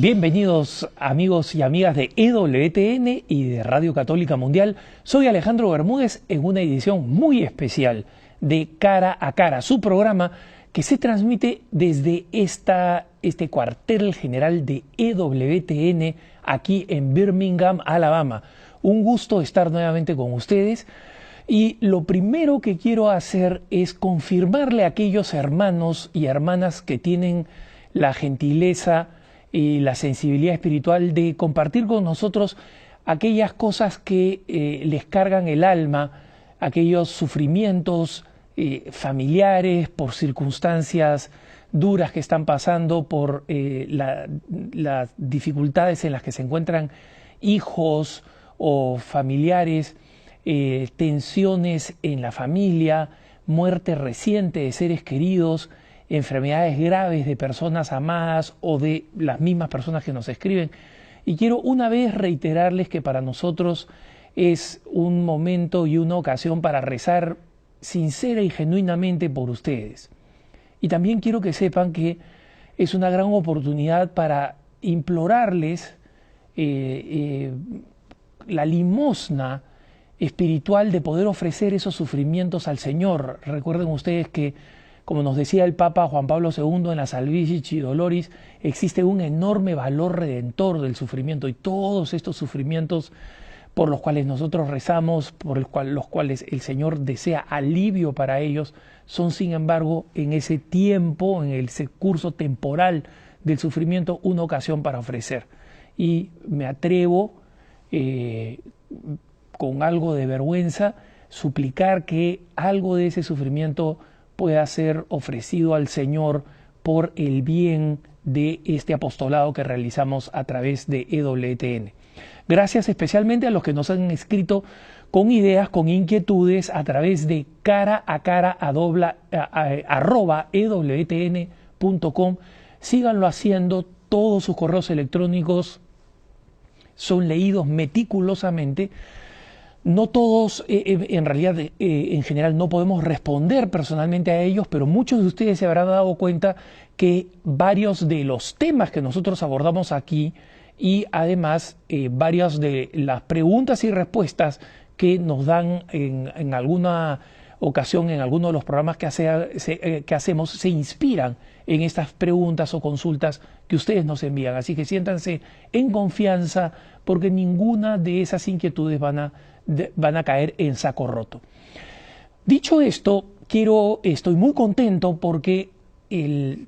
Bienvenidos amigos y amigas de EWTN y de Radio Católica Mundial. Soy Alejandro Bermúdez en una edición muy especial de Cara a Cara, su programa que se transmite desde este cuartel general de EWTN aquí en Birmingham, Alabama. Un gusto estar nuevamente con ustedes. Y lo primero que quiero hacer es confirmarle a aquellos hermanos y hermanas que tienen la gentileza y la sensibilidad espiritual de compartir con nosotros aquellas cosas que les cargan el alma, aquellos sufrimientos familiares por circunstancias duras que están pasando, por las dificultades en las que se encuentran hijos o familiares, tensiones en la familia, muerte reciente de seres queridos, enfermedades graves de personas amadas o de las mismas personas que nos escriben. Y quiero una vez reiterarles que para nosotros es un momento y una ocasión para rezar sincera y genuinamente por ustedes. Y también quiero que sepan que es una gran oportunidad para implorarles la limosna espiritual de poder ofrecer esos sufrimientos al Señor. Recuerden ustedes que, como nos decía el Papa Juan Pablo II en la Salvifici Doloris, existe un enorme valor redentor del sufrimiento, y todos estos sufrimientos por los cuales nosotros rezamos, por los cuales el Señor desea alivio para ellos, son sin embargo en ese tiempo, en ese curso temporal del sufrimiento, una ocasión para ofrecer. Y me atrevo con algo de vergüenza suplicar que algo de ese sufrimiento pueda ser ofrecido al Señor por el bien de este apostolado que realizamos a través de EWTN. Gracias especialmente a los que nos han escrito con ideas, con inquietudes a través de caraAcara@ewtn.com. Síganlo haciendo, todos sus correos electrónicos son leídos meticulosamente. No todos, en realidad, en general no podemos responder personalmente a ellos, pero muchos de ustedes se habrán dado cuenta que varios de los temas que nosotros abordamos aquí y además varias de las preguntas y respuestas que nos dan en alguna ocasión, en alguno de los programas que hacemos, se inspiran en estas preguntas o consultas que ustedes nos envían. Así que siéntanse en confianza porque ninguna de esas inquietudes van a caer en saco roto. Dicho esto, estoy muy contento porque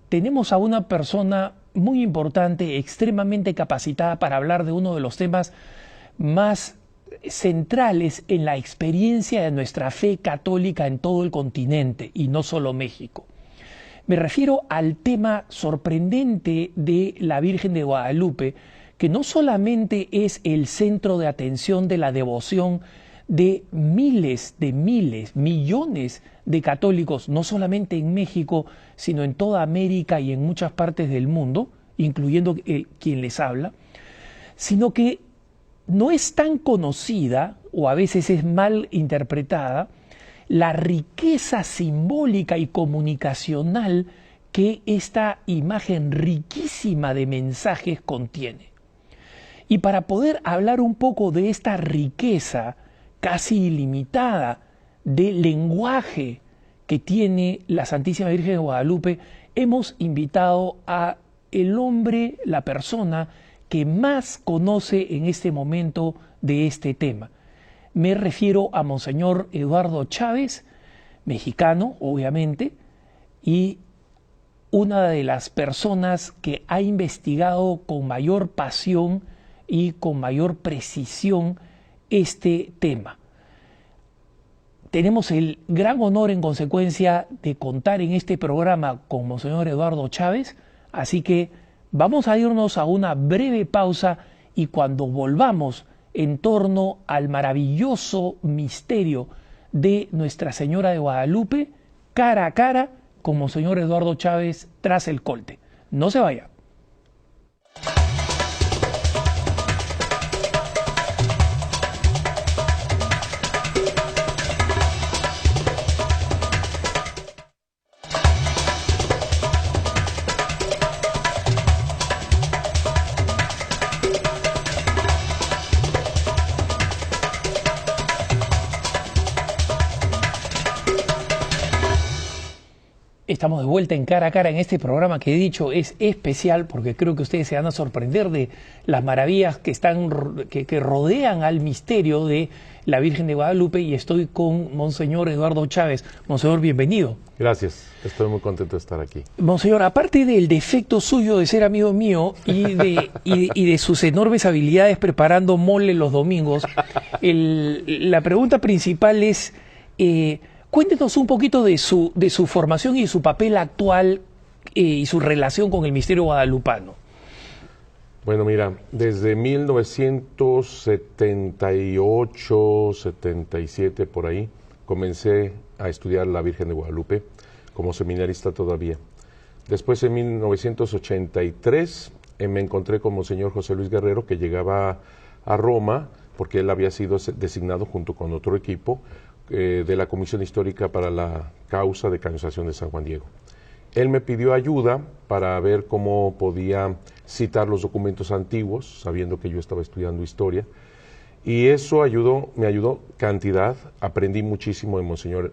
tenemos a una persona muy importante, extremadamente capacitada para hablar de uno de los temas más centrales en la experiencia de nuestra fe católica en todo el continente y no solo México. Me refiero al tema sorprendente de la Virgen de Guadalupe, que no solamente es el centro de atención de la devoción de millones de católicos, no solamente en México, sino en toda América y en muchas partes del mundo, incluyendo quien les habla, sino que no es tan conocida, o a veces es mal interpretada, la riqueza simbólica y comunicacional que esta imagen riquísima de mensajes contiene. Y para poder hablar un poco de esta riqueza casi ilimitada de lenguaje que tiene la Santísima Virgen de Guadalupe, hemos invitado a el hombre, la persona que más conoce en este momento de este tema. Me refiero a Monseñor Eduardo Chávez, mexicano, obviamente, y una de las personas que ha investigado con mayor pasión y con mayor precisión este tema. Tenemos el gran honor, en consecuencia, de contar en este programa con Monseñor Eduardo Chávez, así que vamos a irnos a una breve pausa y cuando volvamos en torno al maravilloso misterio de Nuestra Señora de Guadalupe, cara a cara con Monseñor Eduardo Chávez tras el colte. No se vaya. Estamos de vuelta en Cara a Cara en este programa que he dicho es especial porque creo que ustedes se van a sorprender de las maravillas que rodean al misterio de la Virgen de Guadalupe, y estoy con Monseñor Eduardo Chávez. Monseñor, bienvenido. Gracias, estoy muy contento de estar aquí. Monseñor, aparte del defecto suyo de ser amigo mío y de sus enormes habilidades preparando mole los domingos, la pregunta principal es... cuéntenos un poquito de su formación y de su papel actual y su relación con el misterio guadalupano. Bueno, mira, desde 1978, 77, por ahí, comencé a estudiar la Virgen de Guadalupe como seminarista todavía. Después, en 1983, me encontré con Monseñor José Luis Guerrero, que llegaba a Roma, porque él había sido designado junto con otro equipo de la Comisión Histórica para la Causa de Canonización de San Juan Diego. Él me pidió ayuda para ver cómo podía citar los documentos antiguos, sabiendo que yo estaba estudiando historia, y eso me ayudó cantidad. Aprendí muchísimo de Monseñor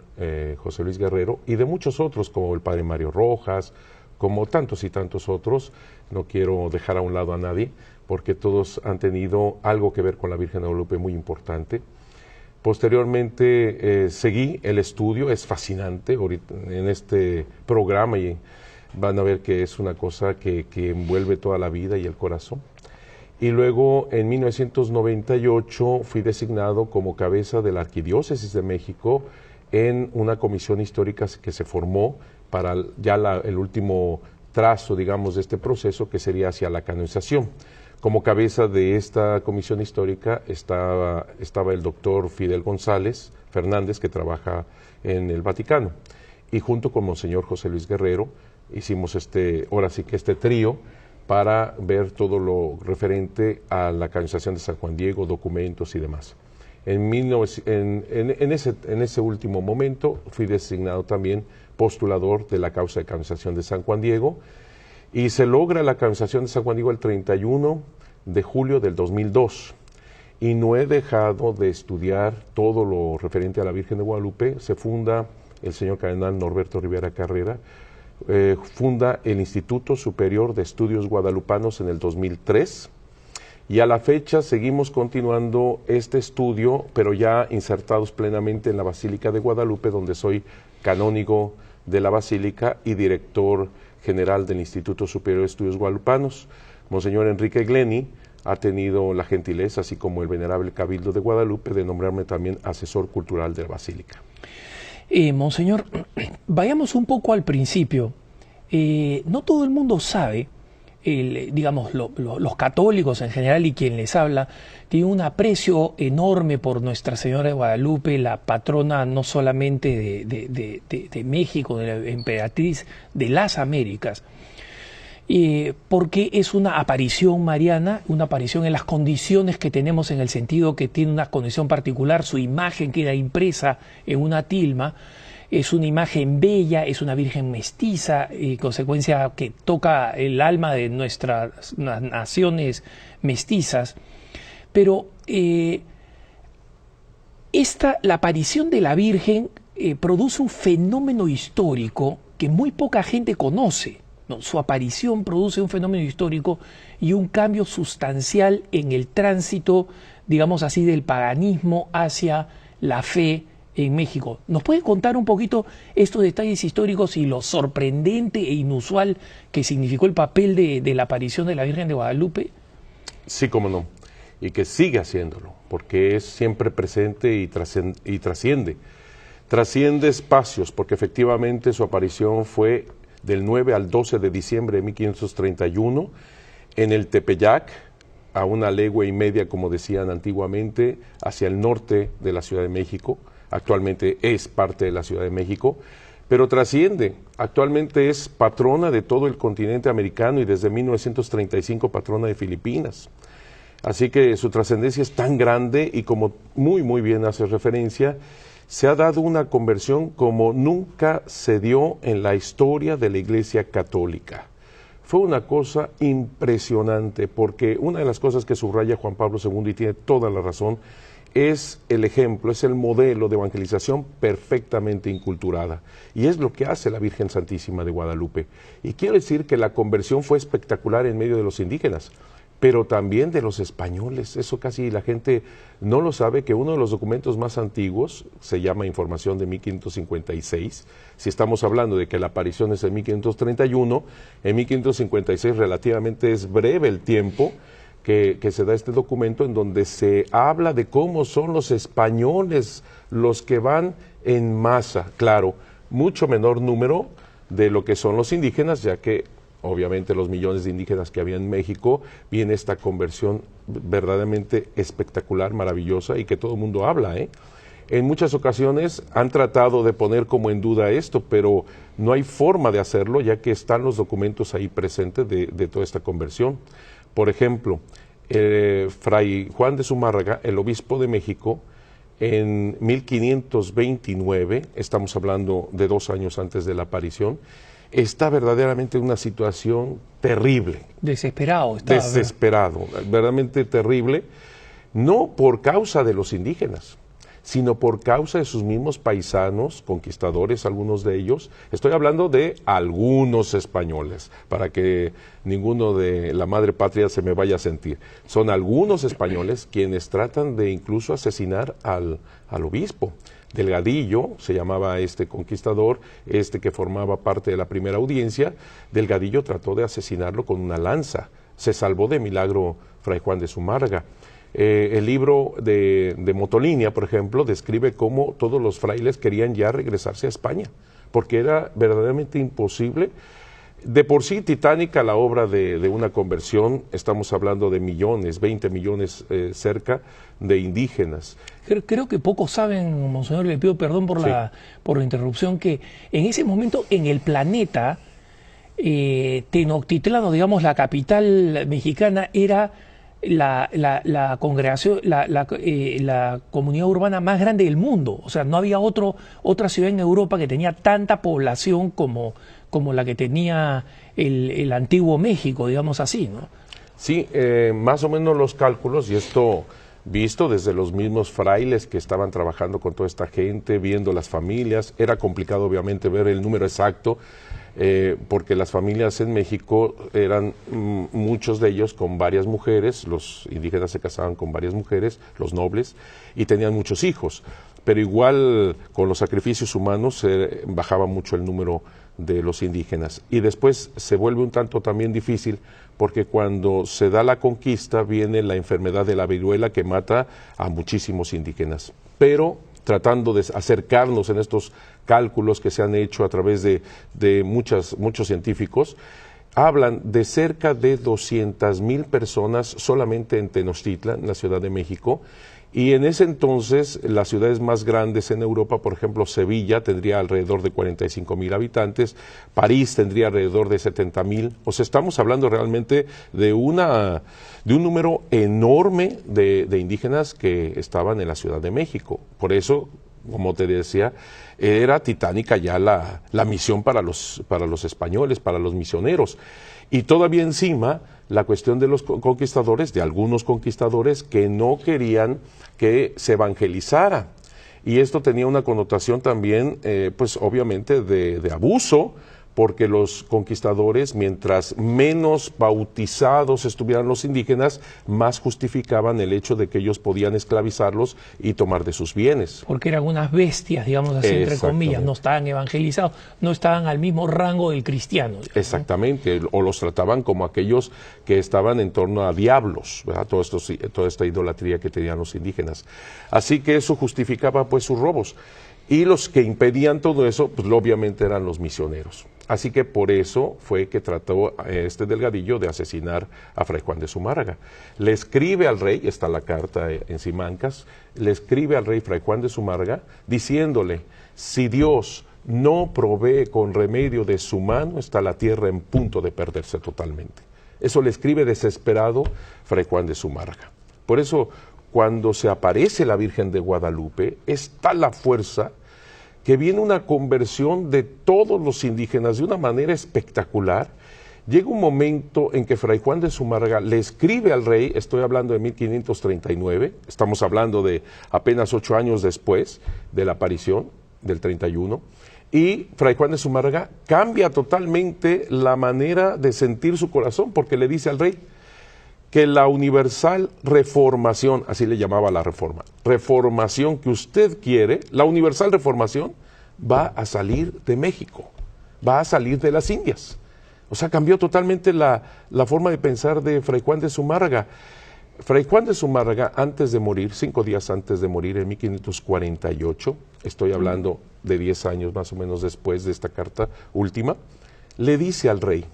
José Luis Guerrero y de muchos otros, como el Padre Mario Rojas, como tantos y tantos otros. No quiero dejar a un lado a nadie, porque todos han tenido algo que ver con la Virgen de Guadalupe muy importante. Posteriormente seguí el estudio, es fascinante ahorita en este programa, y van a ver que es una cosa que envuelve toda la vida y el corazón. Y luego en 1998 fui designado como cabeza de la Arquidiócesis de México en una comisión histórica que se formó para ya el último trazo, digamos, de este proceso, que sería hacia la canonización. Como cabeza de esta comisión histórica estaba el doctor Fidel González Fernández, que trabaja en el Vaticano. Y junto con Monseñor José Luis Guerrero hicimos ahora sí que este trío para ver todo lo referente a la canonización de San Juan Diego, documentos y demás. En ese último momento fui designado también postulador de la causa de canonización de San Juan Diego, y se logra la canonización de San Juan Diego el 31 de julio del 2002. Y no he dejado de estudiar todo lo referente a la Virgen de Guadalupe. Se funda el señor cardenal Norberto Rivera Carrera, funda el Instituto Superior de Estudios Guadalupanos en el 2003. Y a la fecha seguimos continuando este estudio, pero ya insertados plenamente en la Basílica de Guadalupe, donde soy canónigo de la Basílica y director general del Instituto Superior de Estudios Guadalupanos. Monseñor Enrique Gleni ha tenido la gentileza, así como el Venerable Cabildo de Guadalupe, de nombrarme también asesor cultural de la Basílica. Monseñor, vayamos un poco al principio. No todo el mundo sabe, digamos, los católicos en general y quien les habla, tienen un aprecio enorme por Nuestra Señora de Guadalupe, la patrona no solamente de México, de la emperatriz de las Américas, porque es una aparición mariana, una aparición en las condiciones que tenemos, en el sentido que tiene una condición particular, su imagen queda impresa en una tilma. Es una imagen bella, es una virgen mestiza, y consecuencia que toca el alma de nuestras naciones mestizas. Pero la aparición de la Virgen produce un fenómeno histórico que muy poca gente conoce, ¿no? Su aparición produce un fenómeno histórico y un cambio sustancial en el tránsito, digamos así, del paganismo hacia la fe en México. ¿Nos puede contar un poquito estos detalles históricos y lo sorprendente e inusual que significó el papel de la aparición de la Virgen de Guadalupe? Sí, cómo no, y que sigue haciéndolo, porque es siempre presente y trasciende espacios, porque efectivamente su aparición fue del 9 al 12 de diciembre de 1531 en el Tepeyac, a 1,5 leguas, como decían antiguamente, hacia el norte de la Ciudad de México. Actualmente es parte de la Ciudad de México, pero trasciende. Actualmente es patrona de todo el continente americano y desde 1935 patrona de Filipinas. Así que su trascendencia es tan grande, y como muy bien hace referencia, se ha dado una conversión como nunca se dio en la historia de la Iglesia Católica. Fue una cosa impresionante, porque una de las cosas que subraya Juan Pablo II, y tiene toda la razón, es el ejemplo, es el modelo de evangelización perfectamente inculturada. Y es lo que hace la Virgen Santísima de Guadalupe. Y quiero decir que la conversión fue espectacular en medio de los indígenas, pero también de los españoles. Eso casi la gente no lo sabe, que uno de los documentos más antiguos se llama Información de 1556. Si estamos hablando de que la aparición es en 1531, en 1556 relativamente es breve el tiempo que se da este documento, en donde se habla de cómo son los españoles los que van en masa. Claro, mucho menor número de lo que son los indígenas, ya que obviamente los millones de indígenas que había en México, viene esta conversión verdaderamente espectacular, maravillosa, y que todo el mundo habla, ¿eh? En muchas ocasiones han tratado de poner como en duda esto, pero no hay forma de hacerlo, ya que están los documentos ahí presentes de toda esta conversión. Por ejemplo, Fray Juan de Zumárraga, el obispo de México, en 1529, estamos hablando de 2 años antes de la aparición, está verdaderamente en una situación terrible. Desesperado estaba. Desesperado, verdaderamente terrible, no por causa de los indígenas, sino por causa de sus mismos paisanos, conquistadores, algunos de ellos. Estoy hablando de algunos españoles, para que ninguno de la madre patria se me vaya a sentir. Son algunos españoles quienes tratan de incluso asesinar al obispo. Delgadillo, se llamaba este conquistador, que formaba parte de la primera audiencia. Delgadillo trató de asesinarlo con una lanza. Se salvó de milagro Fray Juan de Zumárraga. El libro de Motolinia, por ejemplo, describe cómo todos los frailes querían ya regresarse a España, porque era verdaderamente imposible. De por sí titánica la obra de una conversión, estamos hablando de millones, 20 millones cerca de indígenas. Creo que pocos saben, monseñor, le pido perdón por la interrupción, que en ese momento en el planeta, Tenochtitlán, digamos la capital mexicana, era la congregación, la comunidad urbana más grande del mundo. O sea, no había otra ciudad en Europa que tenía tanta población como la que tenía el antiguo México, digamos así, ¿no? Sí, más o menos los cálculos, y esto visto desde los mismos frailes que estaban trabajando con toda esta gente, viendo las familias. Era complicado obviamente ver el número exacto, porque las familias en México eran muchos de ellos con varias mujeres. Los indígenas se casaban con varias mujeres, los nobles, y tenían muchos hijos, pero igual con los sacrificios humanos bajaba mucho el número de los indígenas. Y después se vuelve un tanto también difícil, porque cuando se da la conquista viene la enfermedad de la viruela que mata a muchísimos indígenas. Pero tratando de acercarnos en estos cálculos que se han hecho a través de muchos científicos, hablan de cerca de 200,000 personas solamente en Tenochtitlan, en la Ciudad de México. Y en ese entonces, las ciudades más grandes en Europa, por ejemplo, Sevilla tendría alrededor de 45,000 habitantes, París tendría alrededor de 70,000. O sea, estamos hablando realmente de un número enorme de indígenas que estaban en la Ciudad de México. Por eso, como te decía, era titánica ya la misión para los españoles, para los misioneros. Y todavía encima la cuestión de los conquistadores, de algunos conquistadores que no querían que se evangelizara. Y esto tenía una connotación también, pues obviamente de abuso, porque los conquistadores, mientras menos bautizados estuvieran los indígenas, más justificaban el hecho de que ellos podían esclavizarlos y tomar de sus bienes. Porque eran unas bestias, digamos así, entre comillas, no estaban evangelizados, no estaban al mismo rango del cristiano, digamos. Exactamente, o los trataban como aquellos que estaban en torno a diablos, ¿verdad? Toda esta idolatría que tenían los indígenas. Así que eso justificaba pues sus robos. Y los que impedían todo eso, pues obviamente eran los misioneros. Así que por eso fue que trató Delgadillo de asesinar a Fray Juan de Zumárraga. Le escribe al rey, está la carta en Simancas, le escribe al rey Fray Juan de Zumárraga diciéndole: si Dios no provee con remedio de su mano, está la tierra en punto de perderse totalmente. Eso le escribe desesperado Fray Juan de Zumárraga. Por eso, cuando se aparece la Virgen de Guadalupe, es tal la fuerza que viene una conversión de todos los indígenas de una manera espectacular, Llega un momento en que Fray Juan de Zumárraga le escribe al rey, estoy hablando de 1539, estamos hablando de apenas 8 años después de la aparición del 31, y Fray Juan de Zumárraga cambia totalmente la manera de sentir su corazón, porque le dice al rey que la universal reformación, así le llamaba la reforma, reformación que usted quiere, la universal reformación va a salir de México, va a salir de las Indias. O sea, cambió totalmente la forma de pensar de Fray Juan de Zumárraga. Fray Juan de Zumárraga, antes de morir, 5 días antes de morir, en 1548, estoy hablando de 10 años más o menos después de esta carta última, le dice al rey,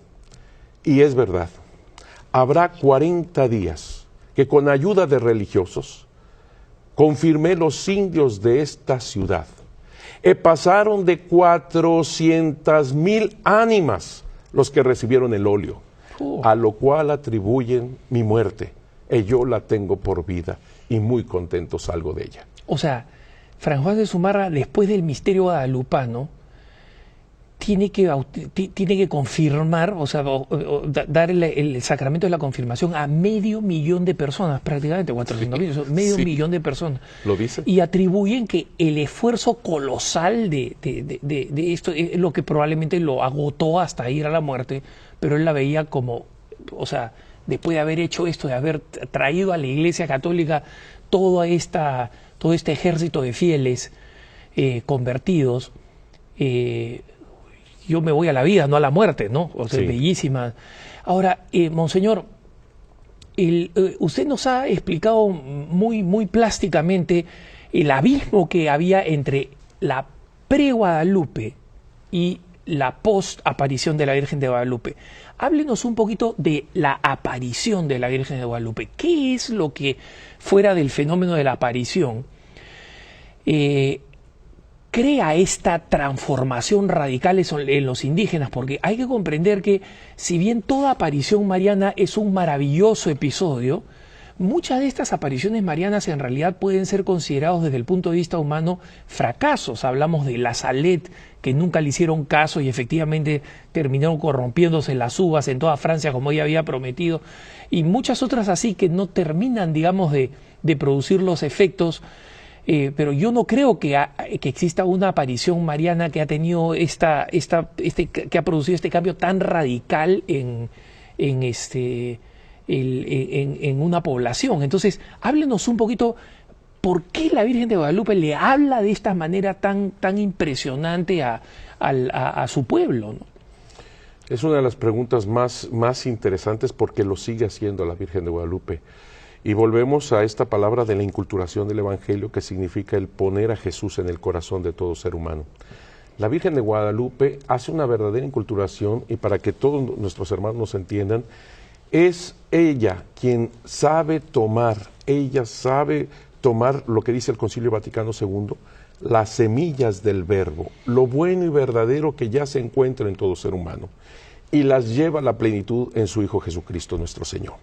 y es verdad, habrá 40 días que con ayuda de religiosos confirmé los indios de esta ciudad. Pasaron de 400,000 ánimas los que recibieron el óleo, a lo cual atribuyen mi muerte. Y yo la tengo por vida y muy contento salgo de ella. O sea, Fray Juan de Zumárraga, después del misterio guadalupano, tiene que confirmar, o sea, dar el sacramento de la confirmación a 500,000 de personas, prácticamente 400,000, medio millón de personas. ¿Lo dice? Y atribuyen que el esfuerzo colosal de esto es lo que probablemente lo agotó hasta ir a la muerte, pero él la veía como, o sea, después de haber hecho esto, de haber traído a la Iglesia Católica todo este ejército de fieles convertidos, yo me voy a la vida, no a la muerte, ¿no? O sea, sí. Bellísima. Ahora, Monseñor, usted nos ha explicado muy plásticamente el abismo que había entre la pre-Guadalupe y la post-aparición de la Virgen de Guadalupe. Háblenos un poquito de la aparición de la Virgen de Guadalupe. ¿Qué es lo que, fuera del fenómeno de la aparición, crea esta transformación radical en los indígenas? Porque hay que comprender que, si bien toda aparición mariana es un maravilloso episodio, muchas de estas apariciones marianas en realidad pueden ser considerados desde el punto de vista humano fracasos. Hablamos de la Salette, que nunca le hicieron caso y efectivamente terminaron corrompiéndose las uvas en toda Francia como ella había prometido, y muchas otras así que no terminan, digamos, de producir los efectos. Pero yo no creo que exista una aparición mariana que ha tenido que ha producido este cambio tan radical en una población. Entonces, háblenos un poquito por qué la Virgen de Guadalupe le habla de esta manera tan impresionante a su pueblo, ¿no? Es una de las preguntas más interesantes, porque lo sigue haciendo la Virgen de Guadalupe. Y volvemos a esta palabra de la inculturación del Evangelio, que significa el poner a Jesús en el corazón de todo ser humano. La Virgen de Guadalupe hace una verdadera inculturación, y para que todos nuestros hermanos nos entiendan, es ella quien sabe tomar lo que dice el Concilio Vaticano II, las semillas del Verbo, lo bueno y verdadero que ya se encuentra en todo ser humano, y las lleva a la plenitud en su Hijo Jesucristo nuestro Señor.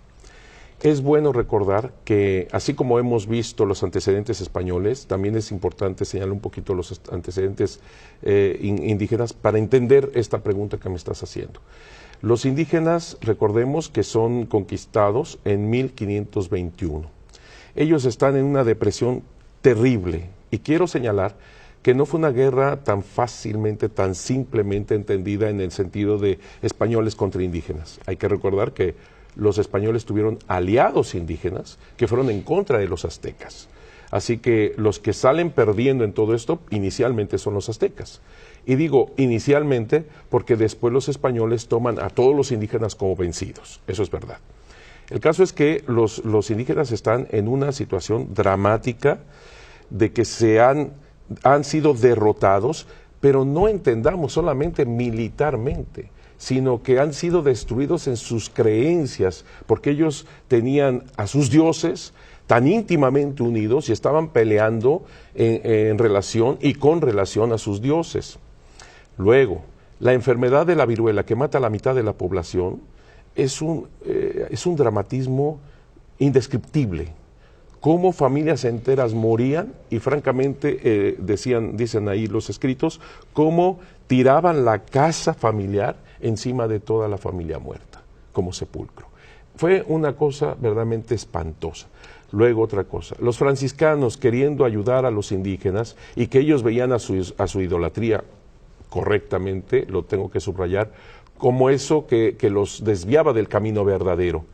Es bueno recordar que, así como hemos visto los antecedentes españoles, también es importante señalar un poquito los antecedentes indígenas para entender esta pregunta que me estás haciendo. Los indígenas, recordemos que son conquistados en 1521. Ellos están en una depresión terrible, y quiero señalar que no fue una guerra tan fácilmente, tan simplemente entendida en el sentido de españoles contra indígenas. Hay que recordar que los españoles tuvieron aliados indígenas que fueron en contra de los aztecas. Así que los que salen perdiendo en todo esto inicialmente son los aztecas. Y digo inicialmente porque después los españoles toman a todos los indígenas como vencidos. Eso es verdad. El caso es que los indígenas están en una situación dramática de que han sido derrotados, pero no entendamos solamente militarmente, sino que han sido destruidos en sus creencias, porque ellos tenían a sus dioses tan íntimamente unidos y estaban peleando en relación y con relación a sus dioses. Luego, la enfermedad de la viruela, que mata a la mitad de la población, es un dramatismo indescriptible. Cómo familias enteras morían, y francamente, dicen ahí los escritos, cómo tiraban la casa familiar encima de toda la familia muerta, como sepulcro. Fue una cosa verdaderamente espantosa. Luego otra cosa, los franciscanos queriendo ayudar a los indígenas y que ellos veían a su idolatría correctamente, lo tengo que subrayar, como eso que los desviaba del camino verdadero.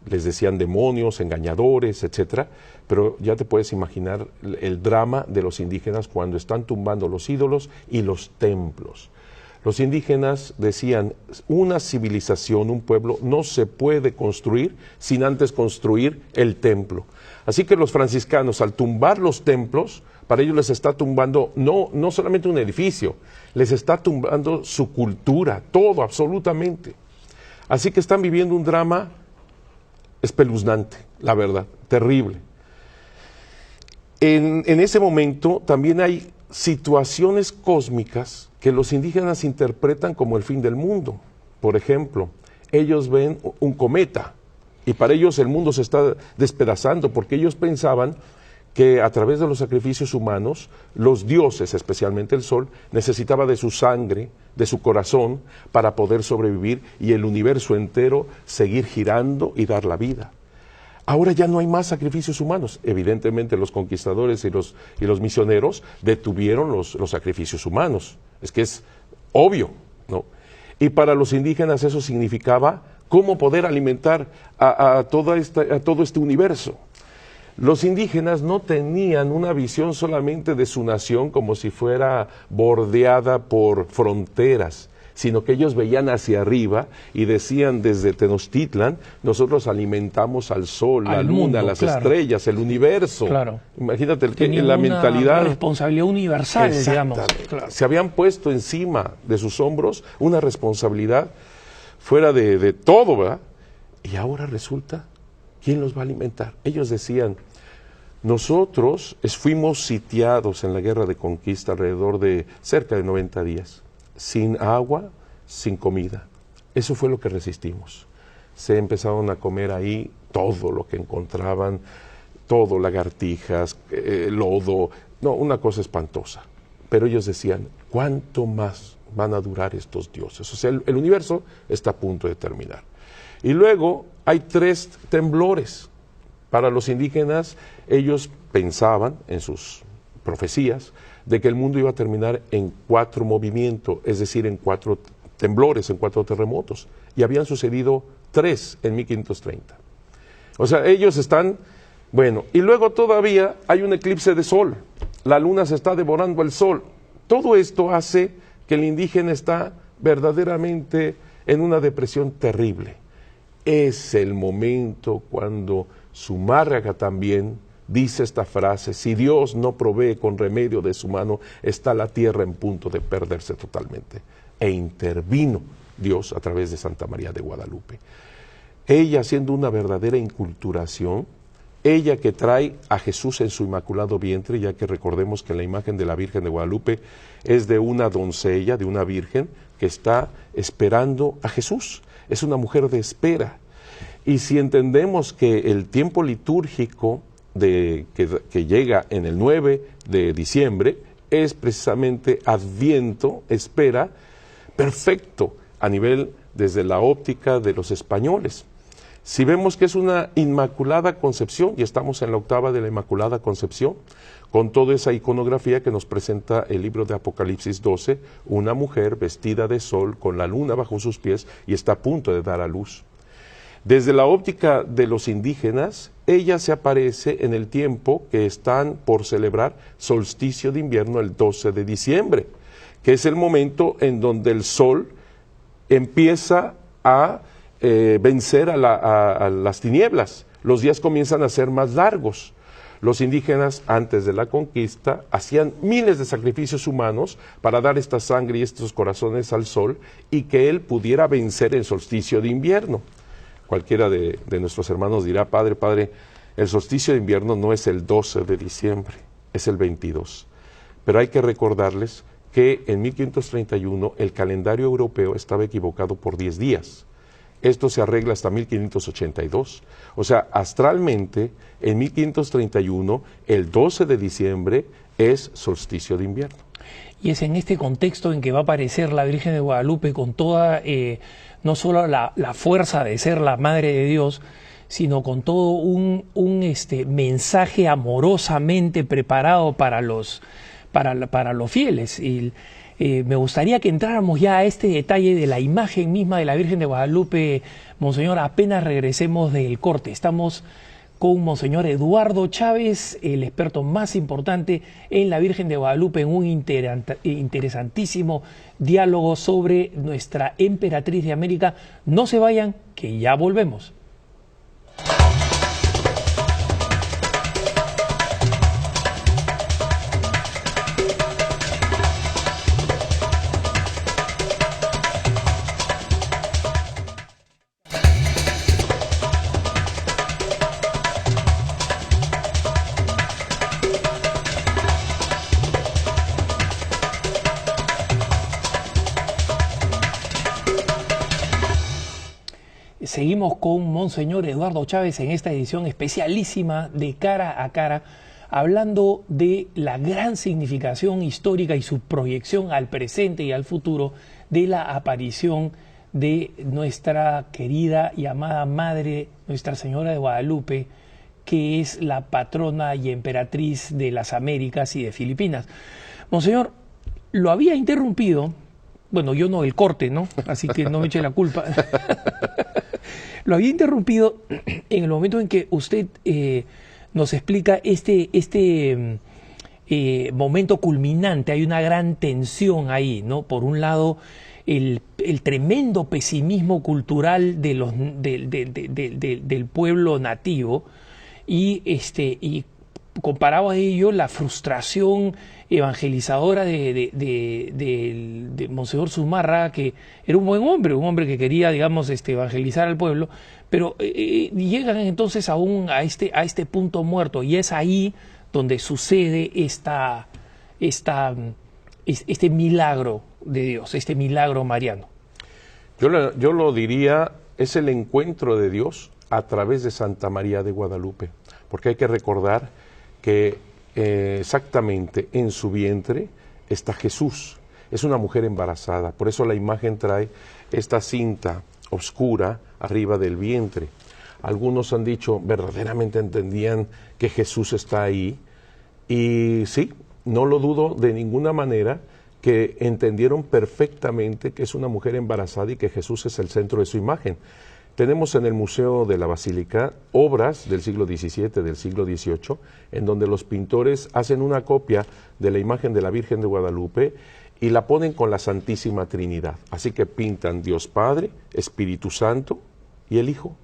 Les decían demonios, engañadores, etcétera, pero ya te puedes imaginar el drama de los indígenas cuando están tumbando los ídolos y los templos. Los indígenas decían, una civilización, un pueblo, no se puede construir sin antes construir el templo. Así que los franciscanos, al tumbar los templos, para ellos les está tumbando no solamente un edificio, les está tumbando su cultura, todo, absolutamente. Así que están viviendo un drama espeluznante, la verdad, terrible. En ese momento también hay situaciones cósmicas que los indígenas interpretan como el fin del mundo. Por ejemplo, ellos ven un cometa y para ellos el mundo se está despedazando porque ellos pensaban que a través de los sacrificios humanos, los dioses, especialmente el sol, necesitaba de su sangre, de su corazón, para poder sobrevivir y el universo entero seguir girando y dar la vida. Ahora ya no hay más sacrificios humanos. Evidentemente los conquistadores y los misioneros detuvieron los sacrificios humanos. Es que es obvio, ¿no? Y para los indígenas eso significaba cómo poder alimentar a todo este universo. Los indígenas no tenían una visión solamente de su nación como si fuera bordeada por fronteras, sino que ellos veían hacia arriba y decían desde Tenochtitlan, nosotros alimentamos al sol, la luna, las estrellas, el universo. Claro. Imagínate la mentalidad. Una responsabilidad universal, digamos. Claro. Se habían puesto encima de sus hombros una responsabilidad fuera de todo, ¿verdad? Y ahora resulta, ¿quién los va a alimentar? Ellos decían, nosotros fuimos sitiados en la guerra de conquista alrededor de cerca de 90 días. Sin agua, sin comida. Eso fue lo que resistimos. Se empezaron a comer ahí todo lo que encontraban, todo, lagartijas, lodo, no, una cosa espantosa. Pero ellos decían, ¿cuánto más van a durar estos dioses? O sea, el universo está a punto de terminar. Y luego hay 3 temblores. Para los indígenas, ellos pensaban en sus profecías de que el mundo iba a terminar en 4 movimientos, es decir, en 4 temblores, en 4 terremotos. Y habían sucedido 3 en 1530. O sea, ellos están, bueno, y luego todavía hay un eclipse de sol. La luna se está devorando al sol. Todo esto hace que el indígena está verdaderamente en una depresión terrible. Es el momento cuando Zumárraga también dice esta frase, si Dios no provee con remedio de su mano, está la tierra en punto de perderse totalmente. E intervino Dios a través de Santa María de Guadalupe. Ella haciendo una verdadera inculturación, ella que trae a Jesús en su inmaculado vientre, ya que recordemos que la imagen de la Virgen de Guadalupe es de una doncella, de una virgen que está esperando a Jesús. Es una mujer de espera. Y si entendemos que el tiempo litúrgico que llega en el 9 de diciembre es precisamente Adviento, espera, perfecto a nivel desde la óptica de los españoles. Si vemos que es una Inmaculada Concepción, y estamos en la octava de la Inmaculada Concepción, con toda esa iconografía que nos presenta el libro de Apocalipsis 12, una mujer vestida de sol con la luna bajo sus pies y está a punto de dar a luz. Desde la óptica de los indígenas, ella se aparece en el tiempo que están por celebrar solsticio de invierno el 12 de diciembre, que es el momento en donde el sol empieza a vencer a las tinieblas. Los días comienzan a ser más largos. Los indígenas, antes de la conquista, hacían miles de sacrificios humanos para dar esta sangre y estos corazones al sol y que él pudiera vencer el solsticio de invierno. Cualquiera de nuestros hermanos dirá, padre, el solsticio de invierno no es el 12 de diciembre, es el 22. Pero hay que recordarles que en 1531 el calendario europeo estaba equivocado por 10 días. Esto se arregla hasta 1582. O sea, astralmente, en 1531, el 12 de diciembre es solsticio de invierno. y es en este contexto en que va a aparecer la Virgen de Guadalupe con toda, no solo la fuerza de ser la Madre de Dios, sino con todo un mensaje amorosamente preparado para los fieles. Y, me gustaría que entráramos ya a este detalle de la imagen misma de la Virgen de Guadalupe, Monseñor, apenas regresemos del corte. Estamos con Monseñor Eduardo Chávez, el experto más importante en la Virgen de Guadalupe, en un interesantísimo diálogo sobre nuestra emperatriz de América. No se vayan, que ya volvemos. Seguimos con Monseñor Eduardo Chávez en esta edición especialísima de Cara a Cara, hablando de la gran significación histórica y su proyección al presente y al futuro de la aparición de nuestra querida y amada Madre, Nuestra Señora de Guadalupe, que es la patrona y emperatriz de las Américas y de Filipinas. Monseñor, lo había interrumpido, bueno, yo no, el corte, ¿no? Así que no me eche la culpa. Lo había interrumpido en el momento en que usted nos explica este momento culminante. Hay una gran tensión ahí, ¿no? Por un lado, el tremendo pesimismo cultural de del pueblo nativo y comparado a ello, la frustración evangelizadora de Monseñor Zumárraga, que era un buen hombre, un hombre que quería, digamos, evangelizar al pueblo, pero llegan entonces aún a este punto muerto, y es ahí donde sucede este milagro de Dios, este milagro mariano. Yo lo diría, es el encuentro de Dios a través de Santa María de Guadalupe, porque hay que recordar que exactamente en su vientre está Jesús. Es una mujer embarazada, por eso la imagen trae esta cinta oscura arriba del vientre. Algunos han dicho, verdaderamente entendían que Jesús está ahí, y sí, no lo dudo de ninguna manera, que entendieron perfectamente que es una mujer embarazada y que Jesús es el centro de su imagen. Tenemos en el Museo de la Basílica obras del siglo XVII, del siglo XVIII, en donde los pintores hacen una copia de la imagen de la Virgen de Guadalupe y la ponen con la Santísima Trinidad. Así que pintan Dios Padre, Espíritu Santo y el Hijo.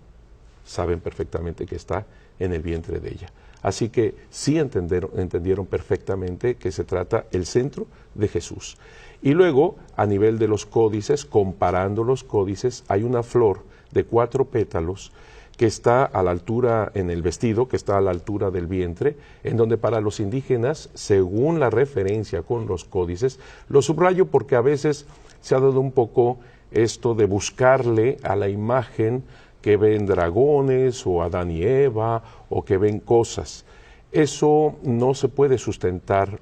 Saben perfectamente que está en el vientre de ella. Así que sí entendieron perfectamente que se trata el centro de Jesús. Y luego, a nivel de los códices, comparando los códices, hay una flor de 4 pétalos que está a la altura, en el vestido, que está a la altura del vientre, en donde para los indígenas, según la referencia con los códices, lo subrayo porque a veces se ha dado un poco esto de buscarle a la imagen que ven dragones o Adán y Eva o que ven cosas. Eso no se puede sustentar.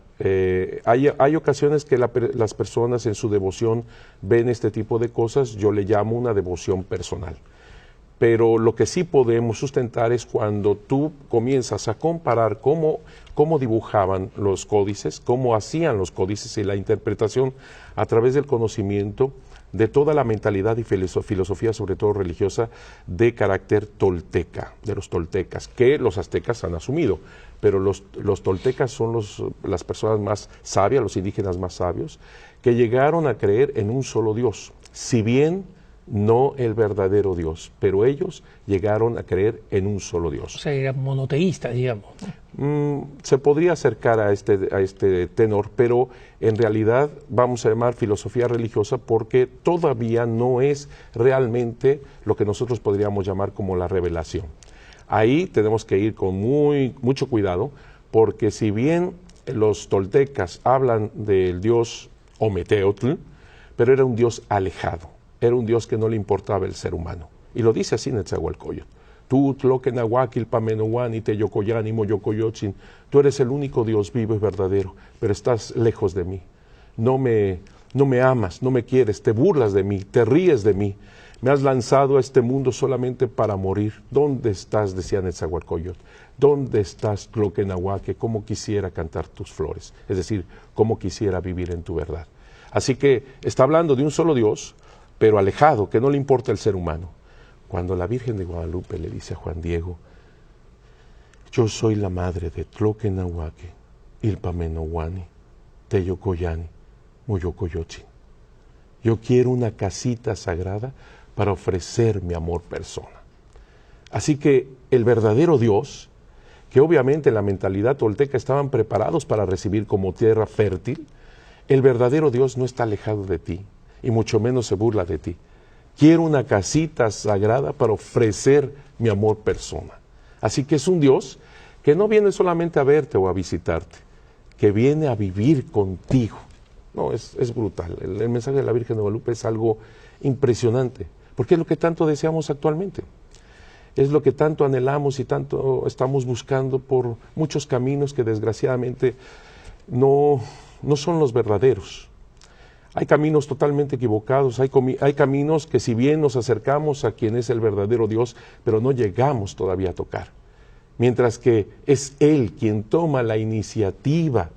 Hay ocasiones que las personas en su devoción ven este tipo de cosas, yo le llamo una devoción personal. Pero lo que sí podemos sustentar es cuando tú comienzas a comparar cómo dibujaban los códices, cómo hacían los códices y la interpretación a través del conocimiento de toda la mentalidad y filosofía, sobre todo religiosa, de carácter tolteca, de los toltecas, que los aztecas han asumido, pero los toltecas son las personas más sabias, los indígenas más sabios, que llegaron a creer en un solo Dios, si bien no el verdadero Dios, pero ellos llegaron a creer en un solo Dios. O sea, eran monoteístas, digamos. Se podría acercar a este tenor, pero en realidad vamos a llamar filosofía religiosa porque todavía no es realmente lo que nosotros podríamos llamar como la revelación. Ahí tenemos que ir con mucho cuidado, porque si bien los toltecas hablan del dios Ometeotl, pero era un dios alejado, era un dios que no le importaba el ser humano. Y lo dice así Netzahualcóyotl. Tú, Tloquenahuaquil, Pamenohuan, y Teyocoyán, y Moyocoyotzin, tú eres el único Dios vivo y verdadero, pero estás lejos de mí. no me amas, no me quieres, te burlas de mí, te ríes de mí. Me has lanzado a este mundo solamente para morir. ¿Dónde estás?, decía Netzahualcóyotl. ¿Dónde estás, Tloquenahuaque? ¿Cómo quisiera cantar tus flores? Es decir, ¿cómo quisiera vivir en tu verdad? Así que está hablando de un solo Dios, pero alejado, que no le importa el ser humano. Cuando la Virgen de Guadalupe le dice a Juan Diego, yo soy la madre de Tloquenahuaque, Ilpamenohuani, Teyocoyani, Muyocoyotzin. Yo quiero una casita sagrada para ofrecer mi amor persona. Así que el verdadero Dios, que obviamente en la mentalidad tolteca estaban preparados para recibir como tierra fértil, el verdadero Dios no está alejado de ti, y mucho menos se burla de ti. Quiero una casita sagrada para ofrecer mi amor persona. Así que es un Dios que no viene solamente a verte o a visitarte, que viene a vivir contigo. No, es brutal. El mensaje de la Virgen de Guadalupe es algo impresionante, porque es lo que tanto deseamos actualmente. Es lo que tanto anhelamos y tanto estamos buscando por muchos caminos que desgraciadamente no son los verdaderos. Hay caminos totalmente equivocados, hay caminos que si bien nos acercamos a quien es el verdadero Dios, pero no llegamos todavía a tocar. Mientras que es Él quien toma la iniciativa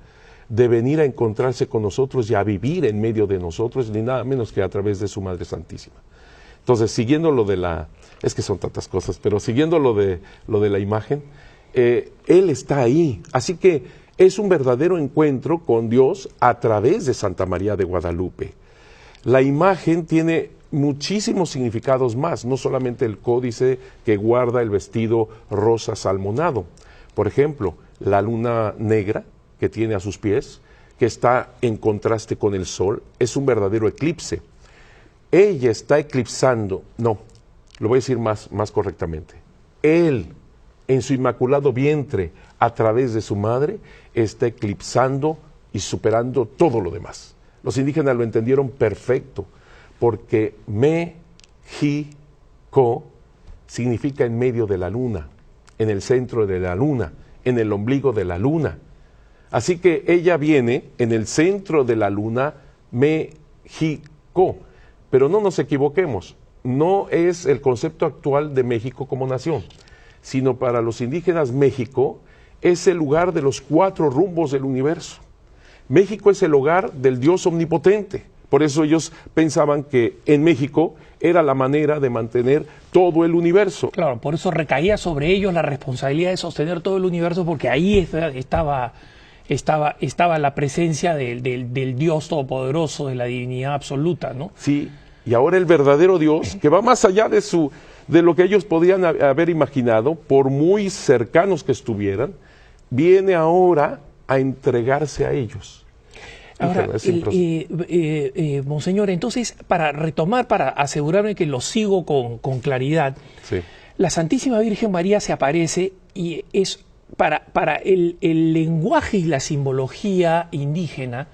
de venir a encontrarse con nosotros y a vivir en medio de nosotros, ni nada menos que a través de su Madre Santísima. Entonces, siguiendo lo de es que son tantas cosas, pero siguiendo lo de la imagen, Él está ahí. Así que es un verdadero encuentro con Dios a través de Santa María de Guadalupe. La imagen tiene muchísimos significados más, no solamente el códice que guarda el vestido rosa salmonado. Por ejemplo, la luna negra que tiene a sus pies, que está en contraste con el sol, es un verdadero eclipse. Ella está eclipsando, no, lo voy a decir más correctamente. Él, en su inmaculado vientre, a través de su madre, está eclipsando y superando todo lo demás. Los indígenas lo entendieron perfecto, porque México significa en medio de la luna, en el centro de la luna, en el ombligo de la luna. Así que ella viene en el centro de la luna, México. Pero no nos equivoquemos, no es el concepto actual de México como nación, sino para los indígenas México es el lugar de los 4 rumbos del universo. México es el hogar del Dios omnipotente. Por eso ellos pensaban que en México era la manera de mantener todo el universo. Claro, por eso recaía sobre ellos la responsabilidad de sostener todo el universo, porque ahí estaba la presencia del Dios todopoderoso, de la divinidad absoluta, ¿no? Sí, y ahora el verdadero Dios, que va más allá de lo que ellos podían haber imaginado, por muy cercanos que estuvieran, viene ahora a entregarse a ellos. Ahora, Monseñor, entonces, para retomar, para asegurarme que lo sigo con claridad, sí. La Santísima Virgen María se aparece y es para el lenguaje y la simbología indígena,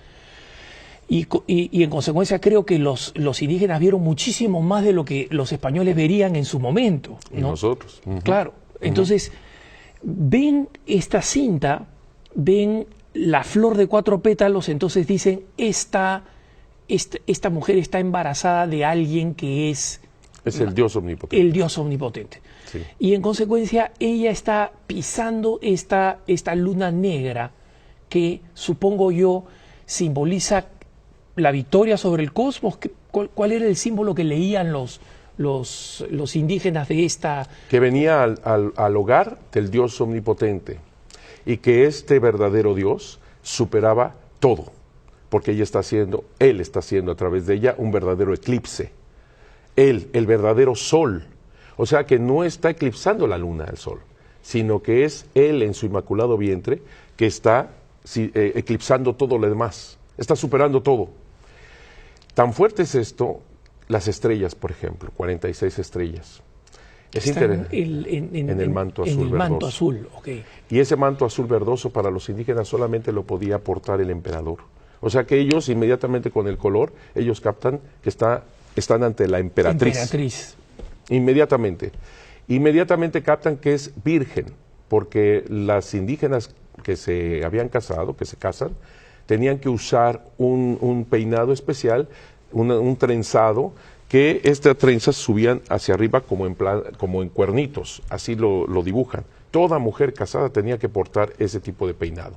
y en consecuencia creo que los indígenas vieron muchísimo más de lo que los españoles verían en su momento, ¿no? Y nosotros. Claro, entonces ven esta cinta, ven la flor de 4 pétalos, entonces dicen, esta mujer está embarazada de alguien que es el Dios omnipotente. El Dios omnipotente. Sí. Y en consecuencia ella está pisando esta luna negra que, supongo yo, simboliza la victoria sobre el cosmos. ¿Cuál era el símbolo que leían los indígenas de esta? Que venía al hogar del Dios omnipotente, y que este verdadero Dios superaba todo, porque Él está haciendo a través de ella un verdadero eclipse. Él, el verdadero sol, o sea que no está eclipsando la luna al sol, sino que es Él en su inmaculado vientre que está eclipsando todo lo demás, está superando todo. Tan fuerte es esto, las estrellas, por ejemplo, 46 estrellas. Es interesante. En el manto azul verdoso. Manto azul, okay. Y ese manto azul verdoso para los indígenas solamente lo podía portar el emperador. O sea que ellos inmediatamente con el color, ellos captan que están ante la emperatriz. Inmediatamente captan que es virgen, porque las indígenas que se habían casado, que se casan, tenían que usar un peinado especial, un trenzado, que estas trenzas subían hacia arriba como en cuernitos, así lo dibujan. Toda mujer casada tenía que portar ese tipo de peinado,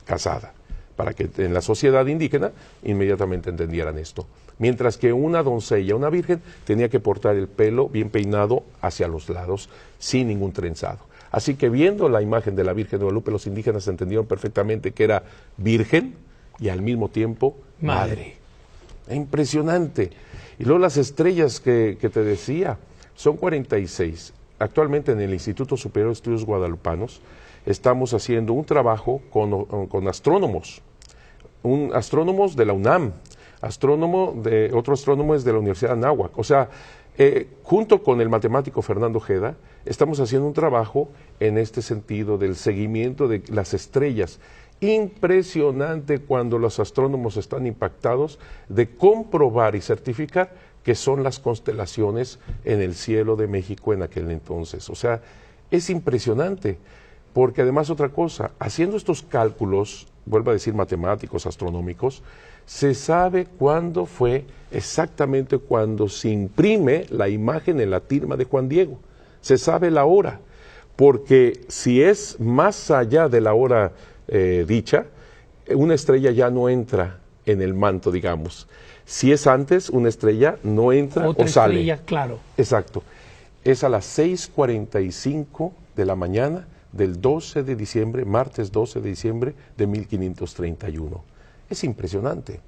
casada, para que en la sociedad indígena inmediatamente entendieran esto. Mientras que una doncella, una virgen, tenía que portar el pelo bien peinado hacia los lados, sin ningún trenzado. Así que viendo la imagen de la Virgen de Guadalupe, los indígenas entendieron perfectamente que era virgen y al mismo tiempo madre. Impresionante. Y luego las estrellas que te decía, son 46. Actualmente en el Instituto Superior de Estudios Guadalupanos estamos haciendo un trabajo con astrónomos, astrónomos de la UNAM, otro astrónomo es de la Universidad de Anáhuac. O sea, junto con el matemático Fernando Ojeda, estamos haciendo un trabajo en este sentido del seguimiento de las estrellas. Impresionante cuando los astrónomos están impactados de comprobar y certificar que son las constelaciones en el cielo de México en aquel entonces. O sea, es impresionante, porque además otra cosa, haciendo estos cálculos, vuelvo a decir matemáticos, astronómicos, se sabe cuándo fue exactamente cuando se imprime la imagen en la tilma de Juan Diego. Se sabe la hora, porque si es más allá de la hora dicha, una estrella ya no entra en el manto, digamos. Si es antes, una estrella no entra otra o sale. Estrella, claro. Exacto. Es a las 6:45 de la mañana del 12 de diciembre, martes 12 de diciembre de 1531. Es impresionante.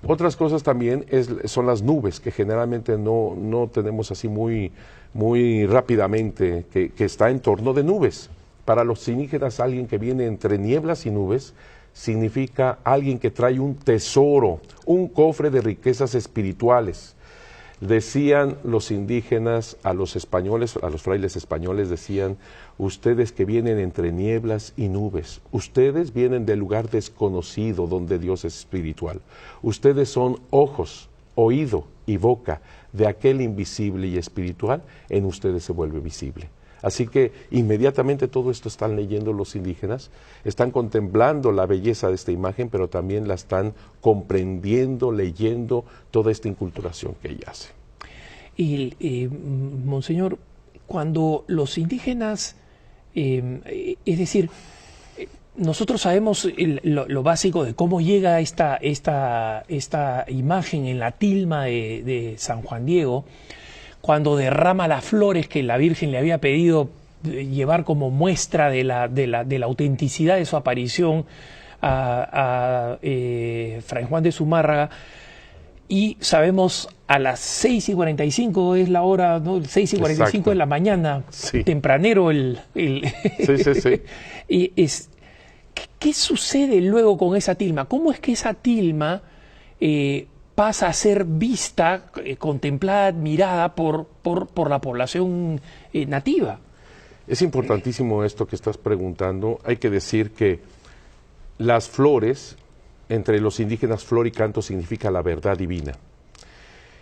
Otras cosas también son las nubes, que generalmente no tenemos así muy rápidamente, que está en torno de nubes. Para los indígenas, alguien que viene entre nieblas y nubes significa alguien que trae un tesoro, un cofre de riquezas espirituales. Decían los indígenas a los españoles, a los frailes españoles, decían: ustedes que vienen entre nieblas y nubes, ustedes vienen del lugar desconocido donde Dios es espiritual. Ustedes son ojos, oído y boca de aquel invisible y espiritual, en ustedes se vuelve visible. Así que inmediatamente todo esto están leyendo los indígenas, están contemplando la belleza de esta imagen, pero también la están comprendiendo, leyendo toda esta inculturación que ella hace. Y, Monseñor, cuando los indígenas, es decir, nosotros sabemos lo básico de cómo llega esta imagen en la tilma de San Juan Diego, cuando derrama las flores que la Virgen le había pedido llevar como muestra de la autenticidad de su aparición a Fray Juan de Zumárraga. Y sabemos a las 6:45 es la hora, ¿no? 6:45 de la mañana, sí. Tempranero Sí. Y ¿qué sucede luego con esa tilma? ¿Cómo es que esa tilma pasa a ser vista, contemplada, admirada por la población nativa? Es importantísimo esto que estás preguntando. Hay que decir que las flores, entre los indígenas, flor y canto significa la verdad divina.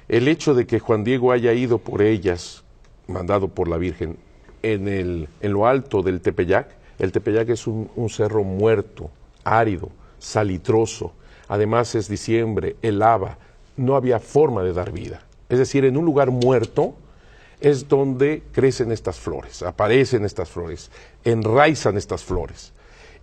El hecho de que Juan Diego haya ido por ellas, mandado por la Virgen, en lo alto del Tepeyac. El Tepeyac es un cerro muerto, árido, salitroso. Además es diciembre, helaba, no había forma de dar vida. Es decir, en un lugar muerto es donde crecen estas flores, aparecen estas flores, enraizan estas flores.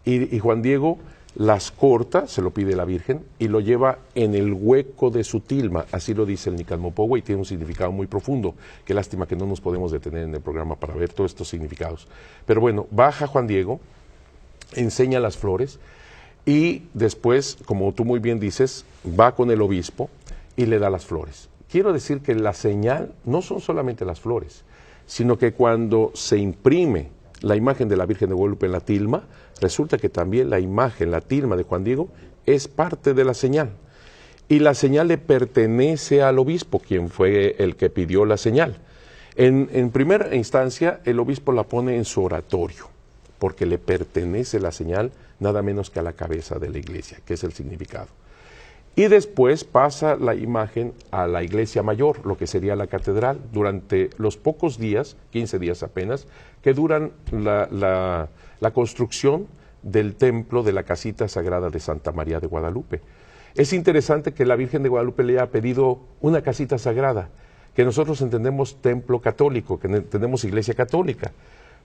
Y Juan Diego las corta, se lo pide la Virgen, y lo lleva en el hueco de su tilma, así lo dice el Nicalmopogua, y tiene un significado muy profundo. Qué lástima que no nos podemos detener en el programa para ver todos estos significados. Pero bueno, baja Juan Diego, enseña las flores, y después, como tú muy bien dices, va con el obispo y le da las flores. Quiero decir que la señal no son solamente las flores, sino que cuando se imprime la imagen de la Virgen de Guadalupe en la tilma, resulta que también la imagen, la tilma de Juan Diego, es parte de la señal. Y la señal le pertenece al obispo, quien fue el que pidió la señal. En primera instancia, el obispo la pone en su oratorio, porque le pertenece la señal nada menos que a la cabeza de la iglesia, que es el significado. Y después pasa la imagen a la iglesia mayor, lo que sería la catedral, durante los pocos días, 15 días apenas, que duran la construcción del templo de la casita sagrada de Santa María de Guadalupe. Es interesante que la Virgen de Guadalupe le haya pedido una casita sagrada, que nosotros entendemos templo católico, que entendemos iglesia católica,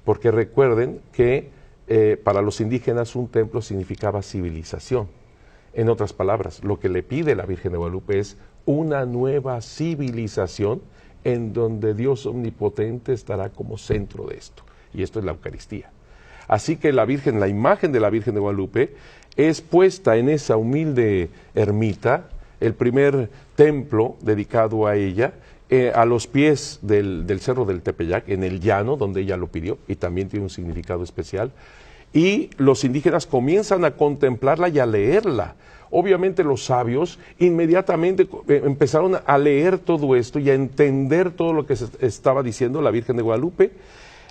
porque recuerden que para los indígenas un templo significaba civilización. En otras palabras, lo que le pide la Virgen de Guadalupe es una nueva civilización en donde Dios omnipotente estará como centro de esto, y esto es la Eucaristía. Así que la Virgen, la imagen de la Virgen de Guadalupe es puesta en esa humilde ermita, el primer templo dedicado a ella, a los pies del Cerro del Tepeyac, en el llano, donde ella lo pidió, y también tiene un significado especial. Y los indígenas comienzan a contemplarla y a leerla. Obviamente los sabios inmediatamente empezaron a leer todo esto y a entender todo lo que estaba diciendo la Virgen de Guadalupe,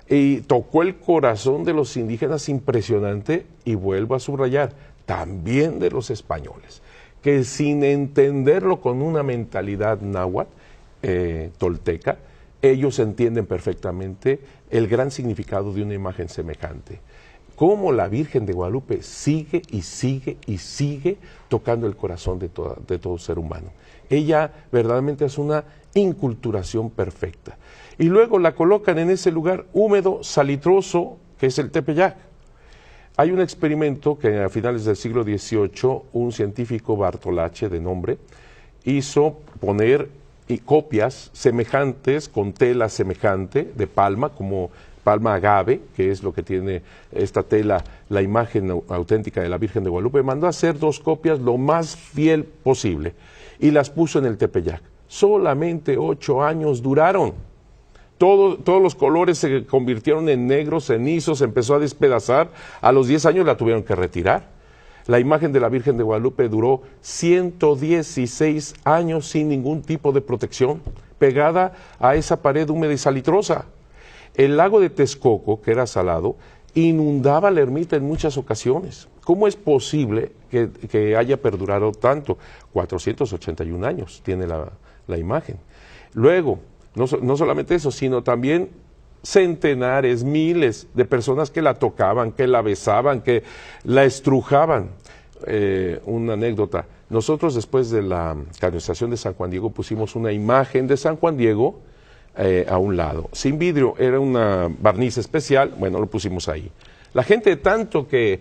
y tocó el corazón de los indígenas impresionante, y vuelvo a subrayar, también de los españoles, que sin entenderlo con una mentalidad náhuatl, tolteca, ellos entienden perfectamente el gran significado de una imagen semejante. Cómo la Virgen de Guadalupe sigue y sigue y sigue tocando el corazón de todo ser humano. Ella verdaderamente es una inculturación perfecta. Y luego la colocan en ese lugar húmedo, salitroso, que es el Tepeyac. Hay un experimento que a finales del siglo XVIII, un científico Bartolache de nombre, hizo poner copias semejantes, con tela semejante, de palma, como palma agave, que es lo que tiene esta tela, la imagen auténtica de la Virgen de Guadalupe. Mandó a hacer 2 copias lo más fiel posible y las puso en el Tepeyac. Solamente 8 años duraron. Todos los colores se convirtieron en negros, cenizos, se empezó a despedazar. A los 10 años la tuvieron que retirar. La imagen de la Virgen de Guadalupe duró 116 años sin ningún tipo de protección, pegada a esa pared húmeda y salitrosa. El lago de Texcoco, que era salado, inundaba la ermita en muchas ocasiones. ¿Cómo es posible que haya perdurado tanto? 481 años tiene la imagen. Luego, no solamente eso, sino también centenares, miles de personas que la tocaban, que la besaban, que la estrujaban. Una anécdota, nosotros después de la canonización de San Juan Diego pusimos una imagen de San Juan Diego a un lado, sin vidrio, era una barniz especial, bueno, lo pusimos ahí. La gente tanto que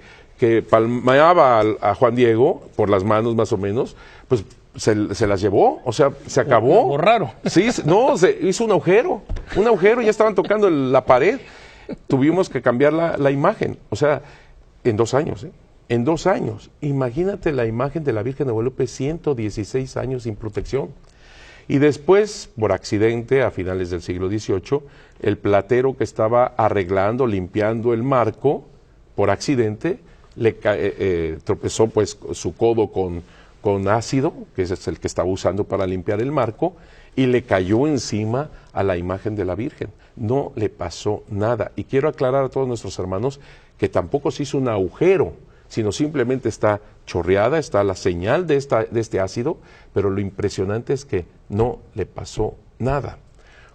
palmeaba a Juan Diego por las manos más o menos, pues se las llevó, o sea, se acabó. Algo raro. Sí, no, se hizo un agujero, ya estaban tocando la pared. Tuvimos que cambiar la imagen, o sea, en 2 años, en 2 años. Imagínate la imagen de la Virgen de Guadalupe, 116 años sin protección. Y después, por accidente, a finales del siglo XVIII, el platero que estaba arreglando, limpiando el marco, por accidente, tropezó pues su codo con ácido, que es el que estaba usando para limpiar el marco, y le cayó encima a la imagen de la Virgen. No le pasó nada. Y quiero aclarar a todos nuestros hermanos que tampoco se hizo un agujero, sino simplemente está chorreada, está la señal de este ácido, pero lo impresionante es que no le pasó nada.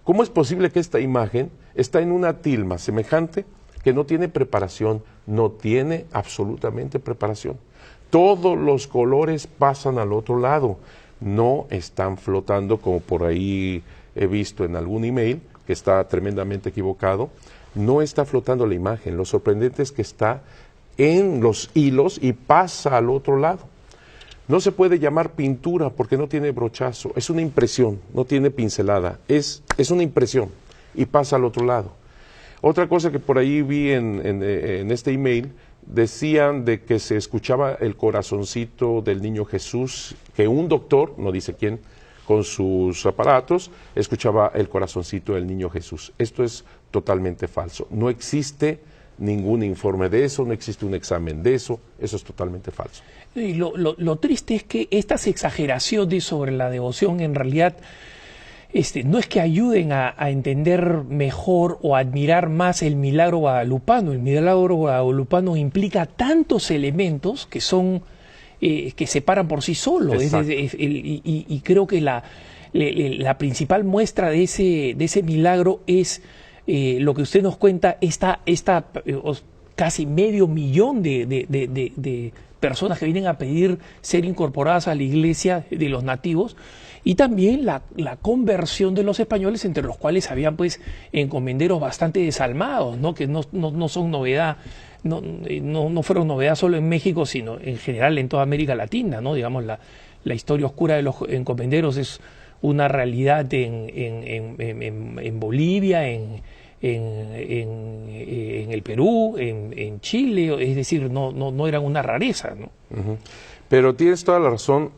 ¿Cómo es posible que esta imagen está en una tilma semejante que no tiene preparación, no tiene absolutamente preparación? Todos los colores pasan al otro lado, no están flotando como por ahí he visto en algún email, que está tremendamente equivocado. No está flotando la imagen, lo sorprendente es que está en los hilos y pasa al otro lado. No se puede llamar pintura porque no tiene brochazo, es una impresión, no tiene pincelada, es una impresión y pasa al otro lado. Otra cosa que por ahí vi en este email, decían de que se escuchaba el corazoncito del niño Jesús, que un doctor, no dice quién, con sus aparatos, escuchaba el corazoncito del niño Jesús. Esto es totalmente falso. No existe ningún informe de eso, no existe un examen de eso es totalmente falso. Y lo triste es que estas exageraciones sobre la devoción en realidad no es que ayuden a entender mejor o a admirar más el milagro guadalupano. El milagro guadalupano implica tantos elementos que son que se paran por sí solos. Y creo que la principal muestra de ese milagro es lo que usted nos cuenta, casi medio millón de personas que vienen a pedir ser incorporadas a la iglesia de los nativos, y también la conversión de los españoles, entre los cuales habían pues encomenderos bastante desalmados, ¿no? Que no son novedad, no fueron novedad solo en México, sino en general en toda América Latina, ¿no? Digamos, la historia oscura de los encomenderos es una realidad en Bolivia, en el Perú, en Chile, es decir, no eran una rareza, ¿no? Pero tienes toda la razón,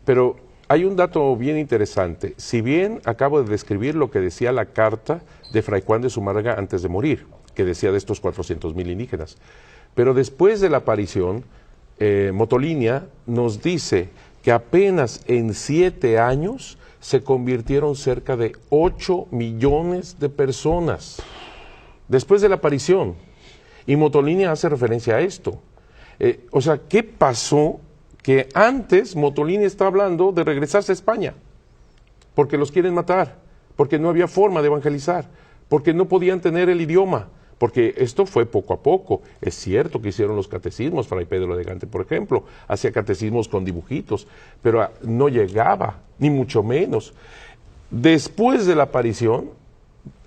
pero hay un dato bien interesante. Si bien acabo de describir lo que decía la carta de Fray Juan de Zumárraga antes de morir, que decía de estos 400,000 indígenas, pero después de la aparición, Motolinia nos dice que apenas en 7 años se convirtieron cerca de 8 millones de personas después de la aparición. Y Motolinia hace referencia a esto. O sea, ¿qué pasó? Que antes Motolinia está hablando de regresarse a España, porque los quieren matar, porque no había forma de evangelizar, porque no podían tener el idioma, porque esto fue poco a poco. Es cierto que hicieron los catecismos, Fray Pedro de Gante, por ejemplo, hacía catecismos con dibujitos, pero no llegaba, ni mucho menos. Después de la aparición,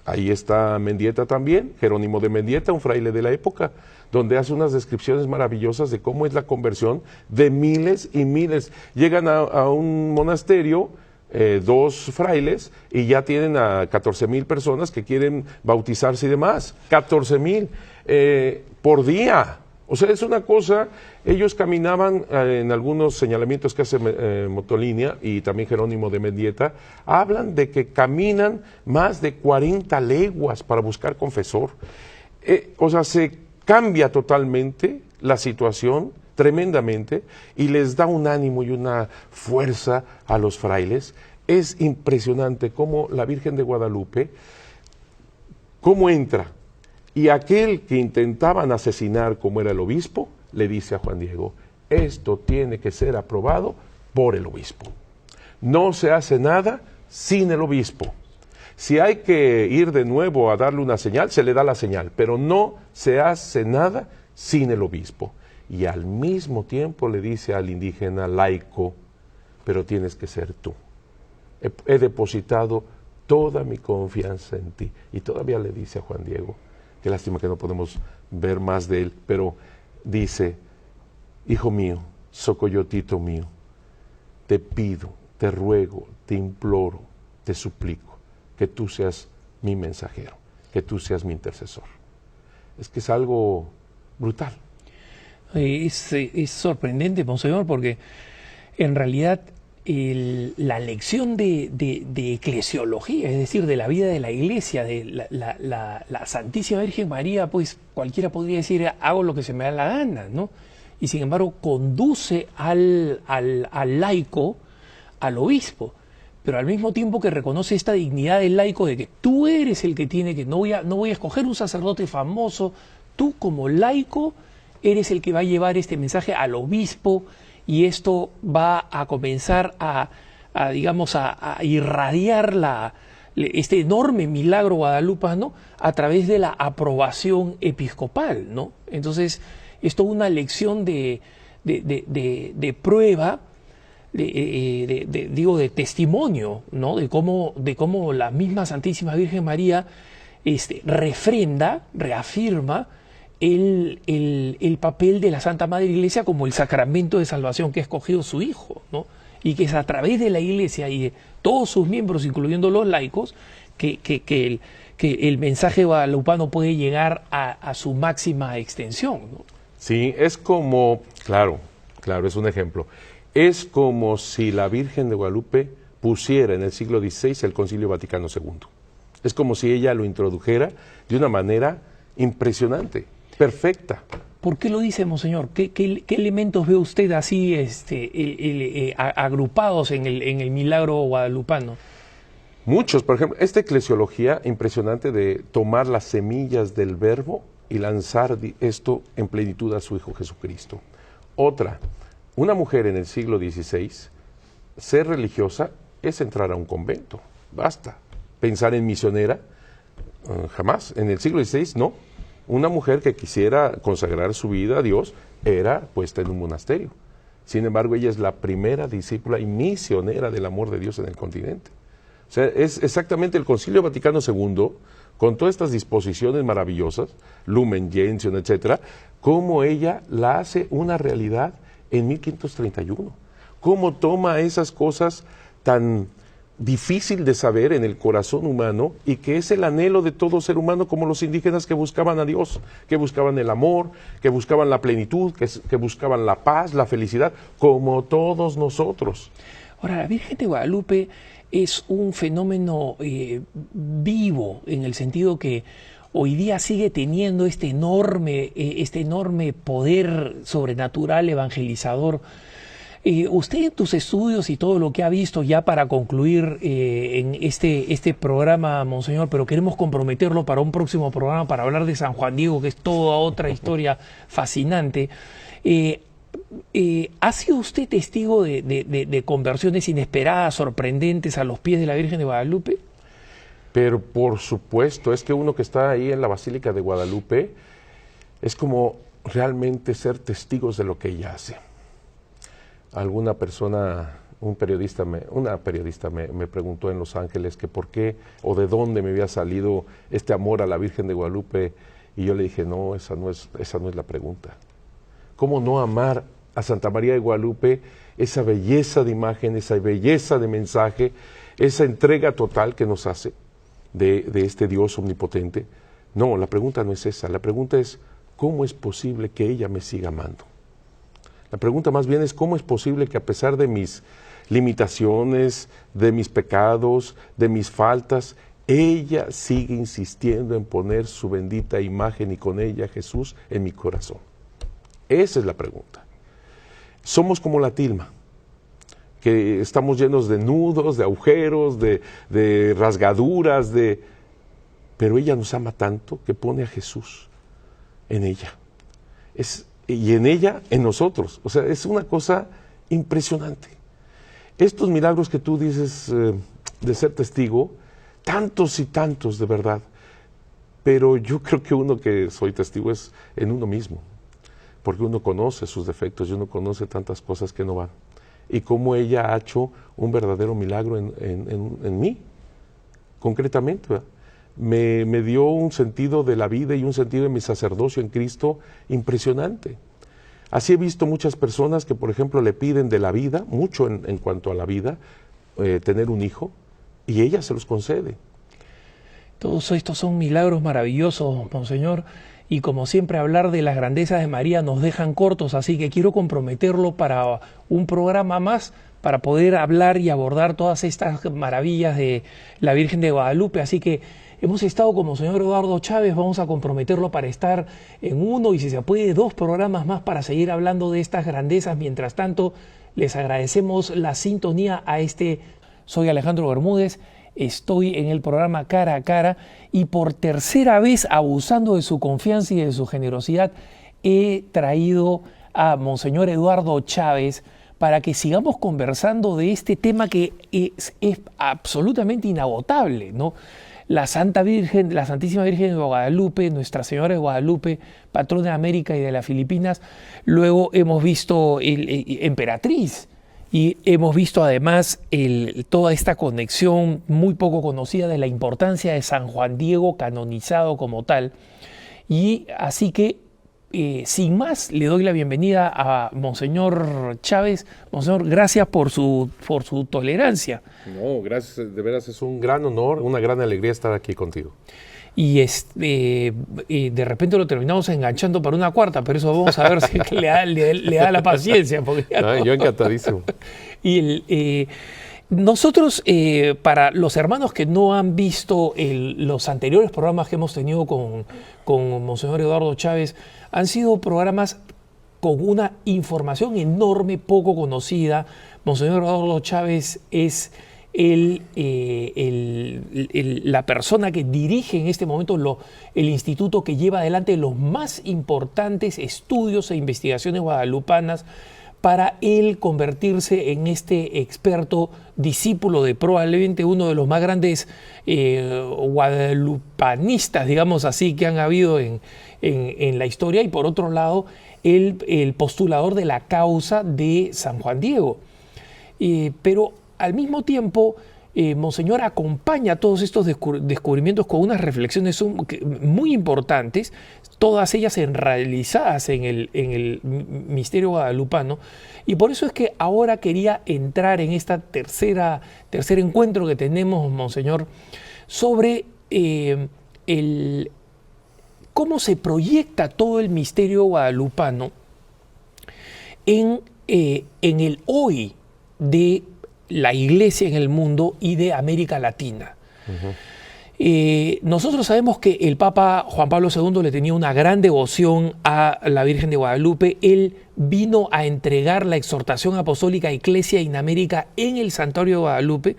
ahí está Mendieta también, Jerónimo de Mendieta, un fraile de la época, donde hace unas descripciones maravillosas de cómo es la conversión de miles y miles. Llegan a un monasterio, 2 frailes, y ya tienen a 14,000 personas que quieren bautizarse y demás. 14,000 por día. O sea, es una cosa. Ellos caminaban en algunos señalamientos que hace Motolinia y también Jerónimo de Mendieta, hablan de que caminan más de 40 leguas para buscar confesor. O sea, se cambia totalmente la situación, tremendamente, y les da un ánimo y una fuerza a los frailes. Es impresionante cómo la Virgen de Guadalupe, cómo entra, y aquel que intentaban asesinar, como era el obispo, le dice a Juan Diego: esto tiene que ser aprobado por el obispo. No se hace nada sin el obispo. Si hay que ir de nuevo a darle una señal, se le da la señal, pero no se hace nada sin el obispo. Y al mismo tiempo le dice al indígena laico: pero tienes que ser tú. He depositado toda mi confianza en ti. Y todavía le dice a Juan Diego, qué lástima que no podemos ver más de él, pero dice: hijo mío, socoyotito mío, te pido, te ruego, te imploro, te suplico que tú seas mi mensajero, que tú seas mi intercesor. Es que es algo brutal. Es sorprendente, monseñor, porque en realidad la lección de eclesiología, es decir, de la vida de la iglesia, de la Santísima Virgen María, pues cualquiera podría decir: hago lo que se me da la gana, ¿no? Y sin embargo conduce al laico, al obispo, pero al mismo tiempo que reconoce esta dignidad del laico de que tú eres el que tiene que, no voy a escoger un sacerdote famoso, tú como laico eres el que va a llevar este mensaje al obispo, y esto va a comenzar a irradiar este enorme milagro guadalupano a través de la aprobación episcopal, ¿no? Entonces, esto es una lección de prueba, de testimonio, ¿no? De cómo la misma Santísima Virgen María reafirma el papel de la Santa Madre Iglesia como el sacramento de salvación que ha escogido su Hijo, ¿no? Y que es a través de la Iglesia y de todos sus miembros, incluyendo los laicos, que el mensaje guadalupano puede llegar a su máxima extensión, ¿no? Sí, es como, claro, es un ejemplo. Es como si la Virgen de Guadalupe pusiera en el siglo XVI el Concilio Vaticano II. Es como si ella lo introdujera de una manera impresionante, perfecta. ¿Por qué lo dice, monseñor? ¿Qué elementos ve usted así agrupados en el milagro guadalupano? Muchos, por ejemplo, esta eclesiología impresionante de tomar las semillas del verbo y lanzar esto en plenitud a su Hijo Jesucristo. Otra, una mujer en el siglo XVI, ser religiosa es entrar a un convento, basta. Pensar en misionera, jamás. En el siglo XVI, no. una mujer que quisiera consagrar su vida a Dios era puesta en un monasterio. Sin embargo, ella es la primera discípula y misionera del amor de Dios en el continente. O sea, es exactamente el Concilio Vaticano II, con todas estas disposiciones maravillosas, Lumen Gentium, etcétera, cómo ella la hace una realidad en 1531. Cómo toma esas cosas tan difícil de saber en el corazón humano y que es el anhelo de todo ser humano, como los indígenas que buscaban a Dios, que buscaban el amor, que buscaban la plenitud, que buscaban la paz, la felicidad, como todos nosotros. Ahora, la Virgen de Guadalupe es un fenómeno vivo, en el sentido que hoy día sigue teniendo este enorme poder sobrenatural evangelizador. Usted en tus estudios y todo lo que ha visto, ya para concluir en este programa, Monseñor, pero queremos comprometerlo para un próximo programa para hablar de San Juan Diego, que es toda otra historia fascinante. ¿Ha sido usted testigo de conversiones inesperadas, sorprendentes a los pies de la Virgen de Guadalupe? Pero por supuesto, es que uno que está ahí en la Basílica de Guadalupe es como realmente ser testigos de lo que ella hace. Alguna persona, una periodista me preguntó en Los Ángeles que por qué o de dónde me había salido este amor a la Virgen de Guadalupe, y yo le dije, no, esa no es la pregunta. ¿Cómo no amar a Santa María de Guadalupe, esa belleza de imagen, esa belleza de mensaje, esa entrega total que nos hace de este Dios omnipotente? No, la pregunta no es esa, la pregunta es, ¿cómo es posible que ella me siga amando? La pregunta más bien es, ¿cómo es posible que a pesar de mis limitaciones, de mis pecados, de mis faltas, ella sigue insistiendo en poner su bendita imagen y con ella Jesús en mi corazón? Esa es la pregunta. Somos como la tilma, que estamos llenos de nudos, de agujeros, de rasgaduras, pero ella nos ama tanto que pone a Jesús en ella. Y en ella, en nosotros. O sea, es una cosa impresionante. Estos milagros que tú dices de ser testigo, tantos y tantos de verdad, pero yo creo que uno que soy testigo es en uno mismo, porque uno conoce sus defectos y uno conoce tantas cosas que no van. Y cómo ella ha hecho un verdadero milagro en mí, concretamente, ¿verdad? Me dio un sentido de la vida y un sentido de mi sacerdocio en Cristo impresionante. Así he visto muchas personas que, por ejemplo, le piden de la vida, mucho en cuanto a la vida, tener un hijo, y ella se los concede. Todos estos son milagros maravillosos, Monseñor, y como siempre hablar de las grandezas de María nos dejan cortos, así que quiero comprometerlo para un programa más, para poder hablar y abordar todas estas maravillas de la Virgen de Guadalupe. Así que hemos estado con Monseñor Eduardo Chávez, vamos a comprometerlo para estar en uno y si se puede 2 programas más para seguir hablando de estas grandezas. Mientras tanto, les agradecemos la sintonía a Soy Alejandro Bermúdez, estoy en el programa Cara a Cara y por tercera vez, abusando de su confianza y de su generosidad, he traído a Monseñor Eduardo Chávez para que sigamos conversando de este tema que es absolutamente inagotable, ¿no? La Santísima Virgen de Guadalupe, Nuestra Señora de Guadalupe, patrona de América y de las Filipinas. Luego hemos visto emperatriz y hemos visto además toda esta conexión muy poco conocida de la importancia de San Juan Diego canonizado como tal. Y así que, sin más, le doy la bienvenida a Monseñor Chávez. Monseñor, gracias por su tolerancia. No, gracias, de veras es un gran honor, una gran alegría estar aquí contigo. Y de repente lo terminamos enganchando para una cuarta, pero eso vamos a ver si le da la paciencia. Porque yo encantadísimo. Y nosotros, para los hermanos que no han visto los anteriores programas que hemos tenido con Monseñor Eduardo Chávez, han sido programas con una información enorme, poco conocida. Monseñor Eduardo Chávez es la persona que dirige en este momento el instituto que lleva adelante los más importantes estudios e investigaciones guadalupanas para él convertirse en este experto discípulo de probablemente uno de los más grandes guadalupanistas, digamos así, que han habido en la historia, y por otro lado, el postulador de la causa de San Juan Diego. Pero al mismo tiempo, Monseñor acompaña todos estos descubrimientos con unas reflexiones muy importantes, todas ellas realizadas en el misterio guadalupano, y por eso es que ahora quería entrar en esta tercer encuentro que tenemos, Monseñor, sobre cómo se proyecta todo el misterio guadalupano en el hoy de la Iglesia en el mundo y de América Latina. Nosotros sabemos que el Papa Juan Pablo II le tenía una gran devoción a la Virgen de Guadalupe. Él vino a entregar la exhortación apostólica Ecclesia in America en el Santuario de Guadalupe,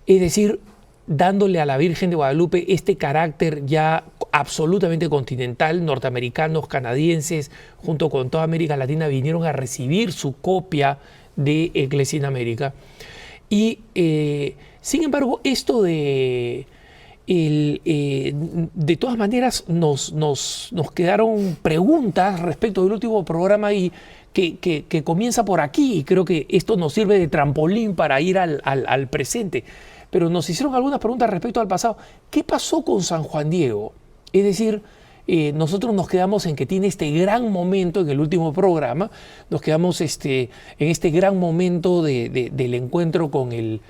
es decir, dándole a la Virgen de Guadalupe este carácter ya absolutamente continental. Norteamericanos, canadienses, junto con toda América Latina, vinieron a recibir su copia de Ecclesia in America. Y sin embargo, esto de todas maneras nos quedaron preguntas respecto del último programa y que comienza por aquí, y creo que esto nos sirve de trampolín para ir al presente. Pero nos hicieron algunas preguntas respecto al pasado. ¿Qué pasó con San Juan Diego? Es decir, nosotros nos quedamos en que tiene este gran momento en el último programa, nos quedamos en este gran momento del encuentro con el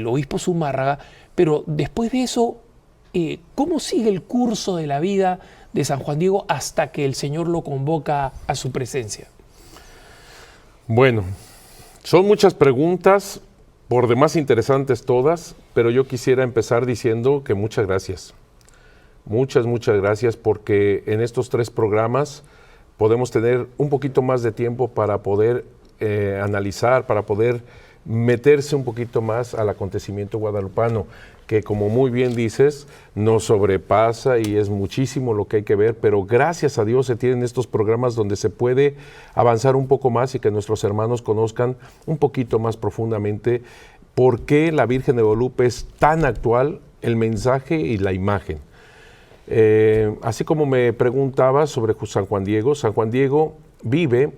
obispo Zumárraga, pero después de eso, ¿cómo sigue el curso de la vida de San Juan Diego hasta que el Señor lo convoca a su presencia? Bueno, son muchas preguntas, por demás interesantes todas, pero yo quisiera empezar diciendo que muchas gracias. Muchas gracias, porque en estos 3 programas podemos tener un poquito más de tiempo para poder analizar, para poder meterse un poquito más al acontecimiento guadalupano, que como muy bien dices, nos sobrepasa y es muchísimo lo que hay que ver, pero gracias a Dios se tienen estos programas donde se puede avanzar un poco más y que nuestros hermanos conozcan un poquito más profundamente por qué la Virgen de Guadalupe es tan actual, el mensaje y la imagen. Así como me preguntaba sobre San Juan Diego vive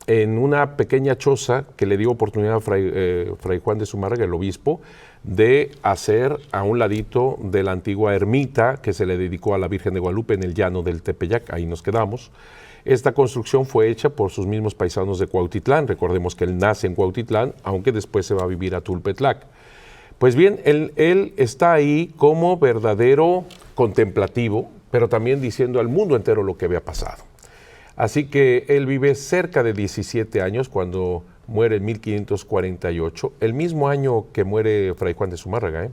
en una pequeña choza que le dio oportunidad a Fray Juan de Zumárraga, el obispo, de hacer a un ladito de la antigua ermita que se le dedicó a la Virgen de Guadalupe en el llano del Tepeyac. Ahí nos quedamos. Esta construcción fue hecha por sus mismos paisanos de Cuautitlán. Recordemos que él nace en Cuautitlán, aunque después se va a vivir a Tulpetlac. Pues bien, él está ahí como verdadero contemplativo, pero también diciendo al mundo entero lo que había pasado. Así que él vive cerca de 17 años cuando muere en 1548, el mismo año que muere Fray Juan de Zumárraga.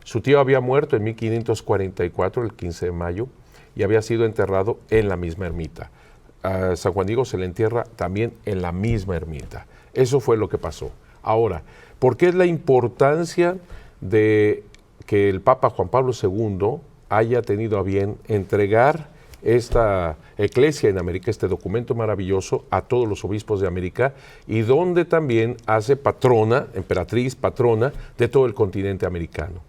Su tío había muerto en 1544, el 15 de mayo, y había sido enterrado en la misma ermita. A San Juan Diego se le entierra también en la misma ermita. Eso fue lo que pasó. Ahora, ¿por qué es la importancia de que el Papa Juan Pablo II haya tenido a bien entregar esta Ecclesia in America, este documento maravilloso, a todos los obispos de América, y donde también hace patrona, emperatriz, patrona de todo el continente americano?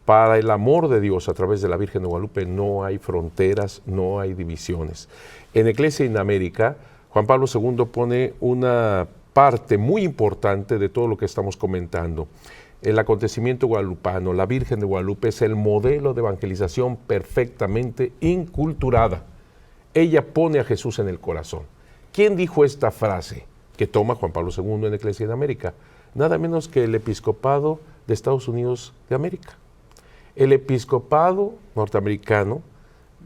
Para el amor de Dios, a través de la Virgen de Guadalupe no hay fronteras, no hay divisiones. En Ecclesia in America, Juan Pablo II pone una parte muy importante de todo lo que estamos comentando. El acontecimiento guadalupano, la Virgen de Guadalupe es el modelo de evangelización perfectamente inculturada. Ella pone a Jesús en el corazón. ¿Quién dijo esta frase que toma Juan Pablo II en Ecclesia in America? Nada menos que el episcopado de Estados Unidos de América. El episcopado norteamericano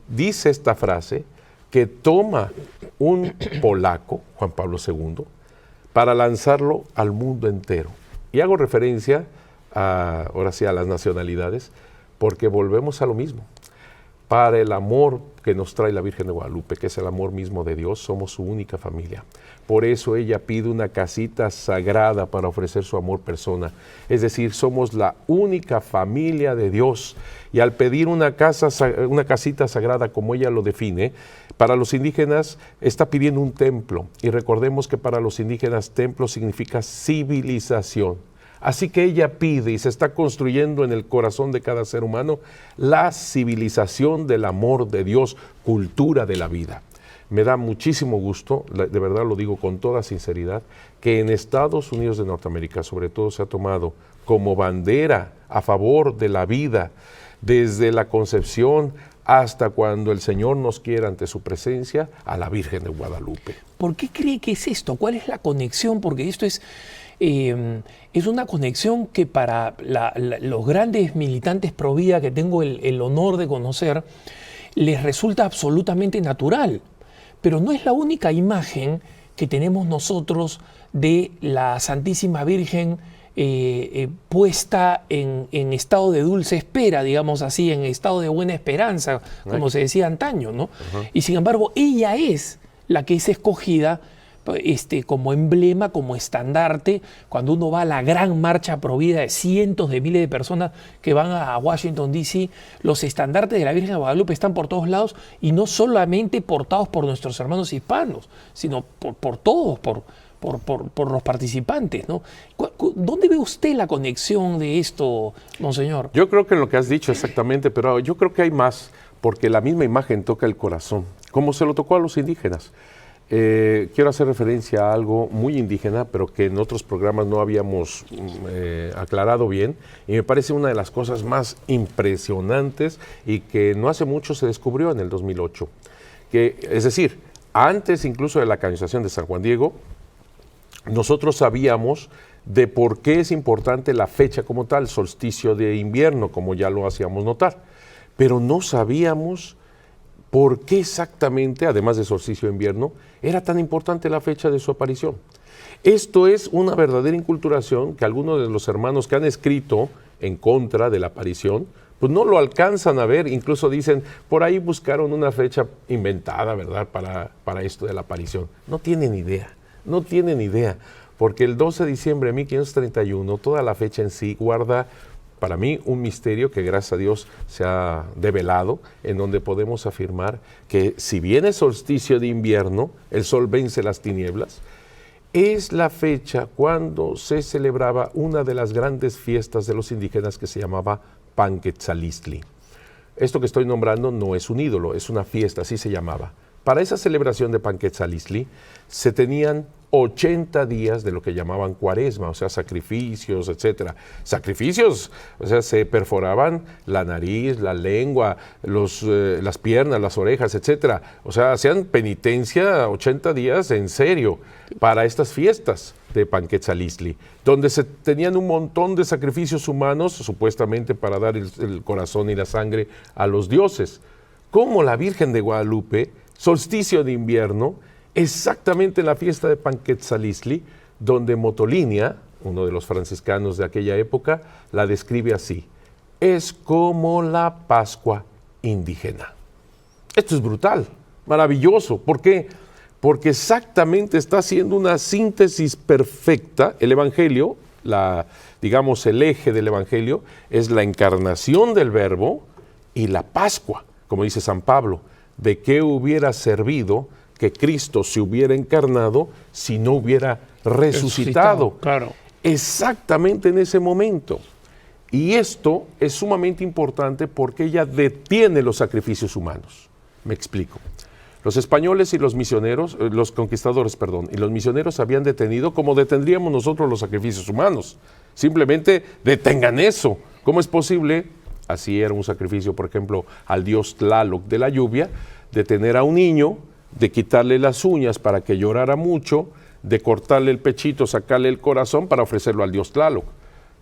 dice esta frase que toma un polaco, Juan Pablo II, para lanzarlo al mundo entero. Y hago referencia ahora sí a las nacionalidades, porque volvemos a lo mismo. para el amor que nos trae la Virgen de Guadalupe, que es el amor mismo de Dios. Somos su única familia. Por eso ella pide una casita sagrada para ofrecer su amor persona. Es decir, somos la única familia de Dios. Y al pedir una casita sagrada, como ella lo define, para los indígenas está pidiendo un templo. Y recordemos que para los indígenas templo significa civilización. Así que ella pide y se está construyendo en el corazón de cada ser humano la civilización del amor de Dios, cultura de la vida. Me da muchísimo gusto, de verdad lo digo con toda sinceridad, que en Estados Unidos de Norteamérica sobre todo se ha tomado como bandera a favor de la vida, desde la concepción hasta cuando el Señor nos quiera ante su presencia, a la Virgen de Guadalupe. ¿Por qué cree que es esto? ¿Cuál es la conexión? Porque esto es una conexión que para los grandes militantes pro vida que tengo el honor de conocer, les resulta absolutamente natural. Pero no es la única imagen que tenemos nosotros de la Santísima Virgen puesta en estado de dulce espera, digamos así, en estado de buena esperanza, como se decía antaño, ¿no? Y sin embargo, ella es la que es escogida como emblema, como estandarte, cuando uno va a la gran marcha pro vida de cientos de miles de personas que van a Washington, D.C., los estandartes de la Virgen de Guadalupe están por todos lados y no solamente portados por nuestros hermanos hispanos, sino por todos, por los participantes, ¿no? ¿Dónde ve usted la conexión de esto, monseñor? Yo creo que en lo que has dicho exactamente, pero yo creo que hay más, porque la misma imagen toca el corazón, como se lo tocó a los indígenas. Quiero hacer referencia a algo muy indígena, pero que en otros programas no habíamos aclarado bien, y me parece una de las cosas más impresionantes y que no hace mucho se descubrió en el 2008. Es decir, antes incluso de la canonización de San Juan Diego, nosotros sabíamos de por qué es importante la fecha como tal, solsticio de invierno, como ya lo hacíamos notar, pero no sabíamos por qué exactamente, además de solsticio de invierno, era tan importante la fecha de su aparición. Esto es una verdadera inculturación que algunos de los hermanos que han escrito en contra de la aparición, pues no lo alcanzan a ver, incluso dicen, por ahí buscaron una fecha inventada, ¿verdad?, para esto de la aparición. No tienen idea, porque el 12 de diciembre de 1531, toda la fecha en sí guarda, para mí, un misterio que gracias a Dios se ha develado, en donde podemos afirmar que si bien es solsticio de invierno, el sol vence las tinieblas, es la fecha cuando se celebraba una de las grandes fiestas de los indígenas que se llamaba Panquetzalistli. Esto que estoy nombrando no es un ídolo, es una fiesta, así se llamaba. Para esa celebración de Panquetzalistli se tenían 80 días de lo que llamaban cuaresma, o sea, sacrificios, etcétera. Sacrificios, o sea, se perforaban la nariz, la lengua, las piernas, las orejas, etcétera. O sea, hacían penitencia 80 días en serio para estas fiestas de Panquetzalistli, donde se tenían un montón de sacrificios humanos, supuestamente para dar el corazón y la sangre a los dioses. Como la Virgen de Guadalupe, solsticio de invierno, exactamente en la fiesta de Panquetzalistli, donde Motolinia, uno de los franciscanos de aquella época, la describe así: es como la Pascua indígena. Esto es brutal, maravilloso. ¿Por qué? Porque exactamente está haciendo una síntesis perfecta. El Evangelio, digamos el eje del Evangelio, es la encarnación del Verbo y la Pascua, como dice San Pablo. ¿De qué hubiera servido que Cristo se hubiera encarnado si no hubiera resucitado? Claro. Exactamente en ese momento. Y esto es sumamente importante porque ella detiene los sacrificios humanos. Me explico. Los españoles y los misioneros, los conquistadores, perdón, y los misioneros habían detenido como detendríamos nosotros los sacrificios humanos. Simplemente detengan eso. ¿Cómo es posible? Así era un sacrificio, por ejemplo, al dios Tlaloc de la lluvia, de tener a un niño, de quitarle las uñas para que llorara mucho, de cortarle el pechito, sacarle el corazón para ofrecerlo al dios Tlaloc.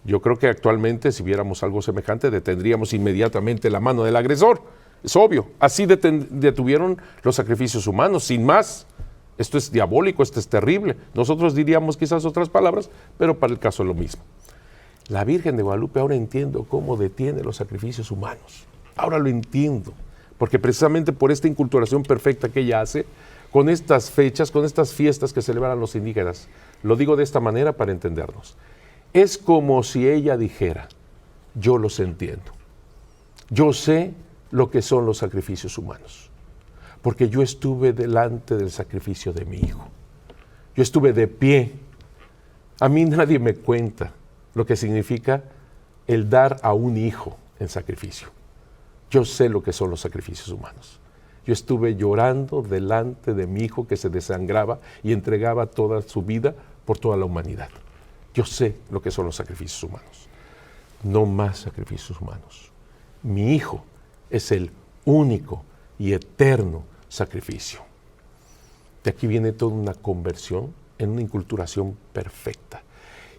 Yo creo que actualmente, si viéramos algo semejante, detendríamos inmediatamente la mano del agresor. Es obvio. Así detuvieron los sacrificios humanos, sin más. Esto es diabólico, esto es terrible. Nosotros diríamos quizás otras palabras, pero para el caso es lo mismo. La Virgen de Guadalupe ahora entiendo cómo detiene los sacrificios humanos. Ahora lo entiendo. porque precisamente por esta inculturación perfecta que ella hace, con estas fechas, con estas fiestas que celebran los indígenas, lo digo de esta manera para entendernos, es como si ella dijera, yo los entiendo, yo sé lo que son los sacrificios humanos, porque yo estuve delante del sacrificio de mi hijo, yo estuve de pie, a mí nadie me cuenta lo que significa el dar a un hijo en sacrificio. Yo sé lo que son los sacrificios humanos. Yo estuve llorando delante de mi hijo que se desangraba y entregaba toda su vida por toda la humanidad. Yo sé lo que son los sacrificios humanos. No más sacrificios humanos. Mi hijo es el único y eterno sacrificio. De aquí viene toda una conversión en una inculturación perfecta.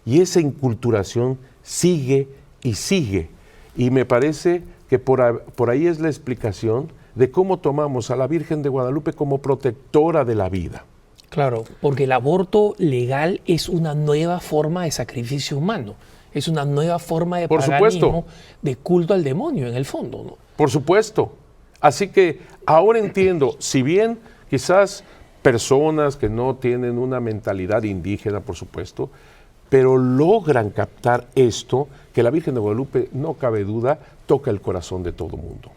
Y esa inculturación sigue y sigue. Y me parece que por ahí es la explicación de cómo tomamos a la Virgen de Guadalupe como protectora de la vida. Claro, porque el aborto legal es una nueva forma de sacrificio humano, es una nueva forma de paganismo, de culto al demonio en el fondo, ¿no? Por supuesto. Así que ahora entiendo, si bien quizás personas que no tienen una mentalidad indígena, por supuesto, pero logran captar esto, que la Virgen de Guadalupe, no cabe duda, toca el corazón de todo mundo.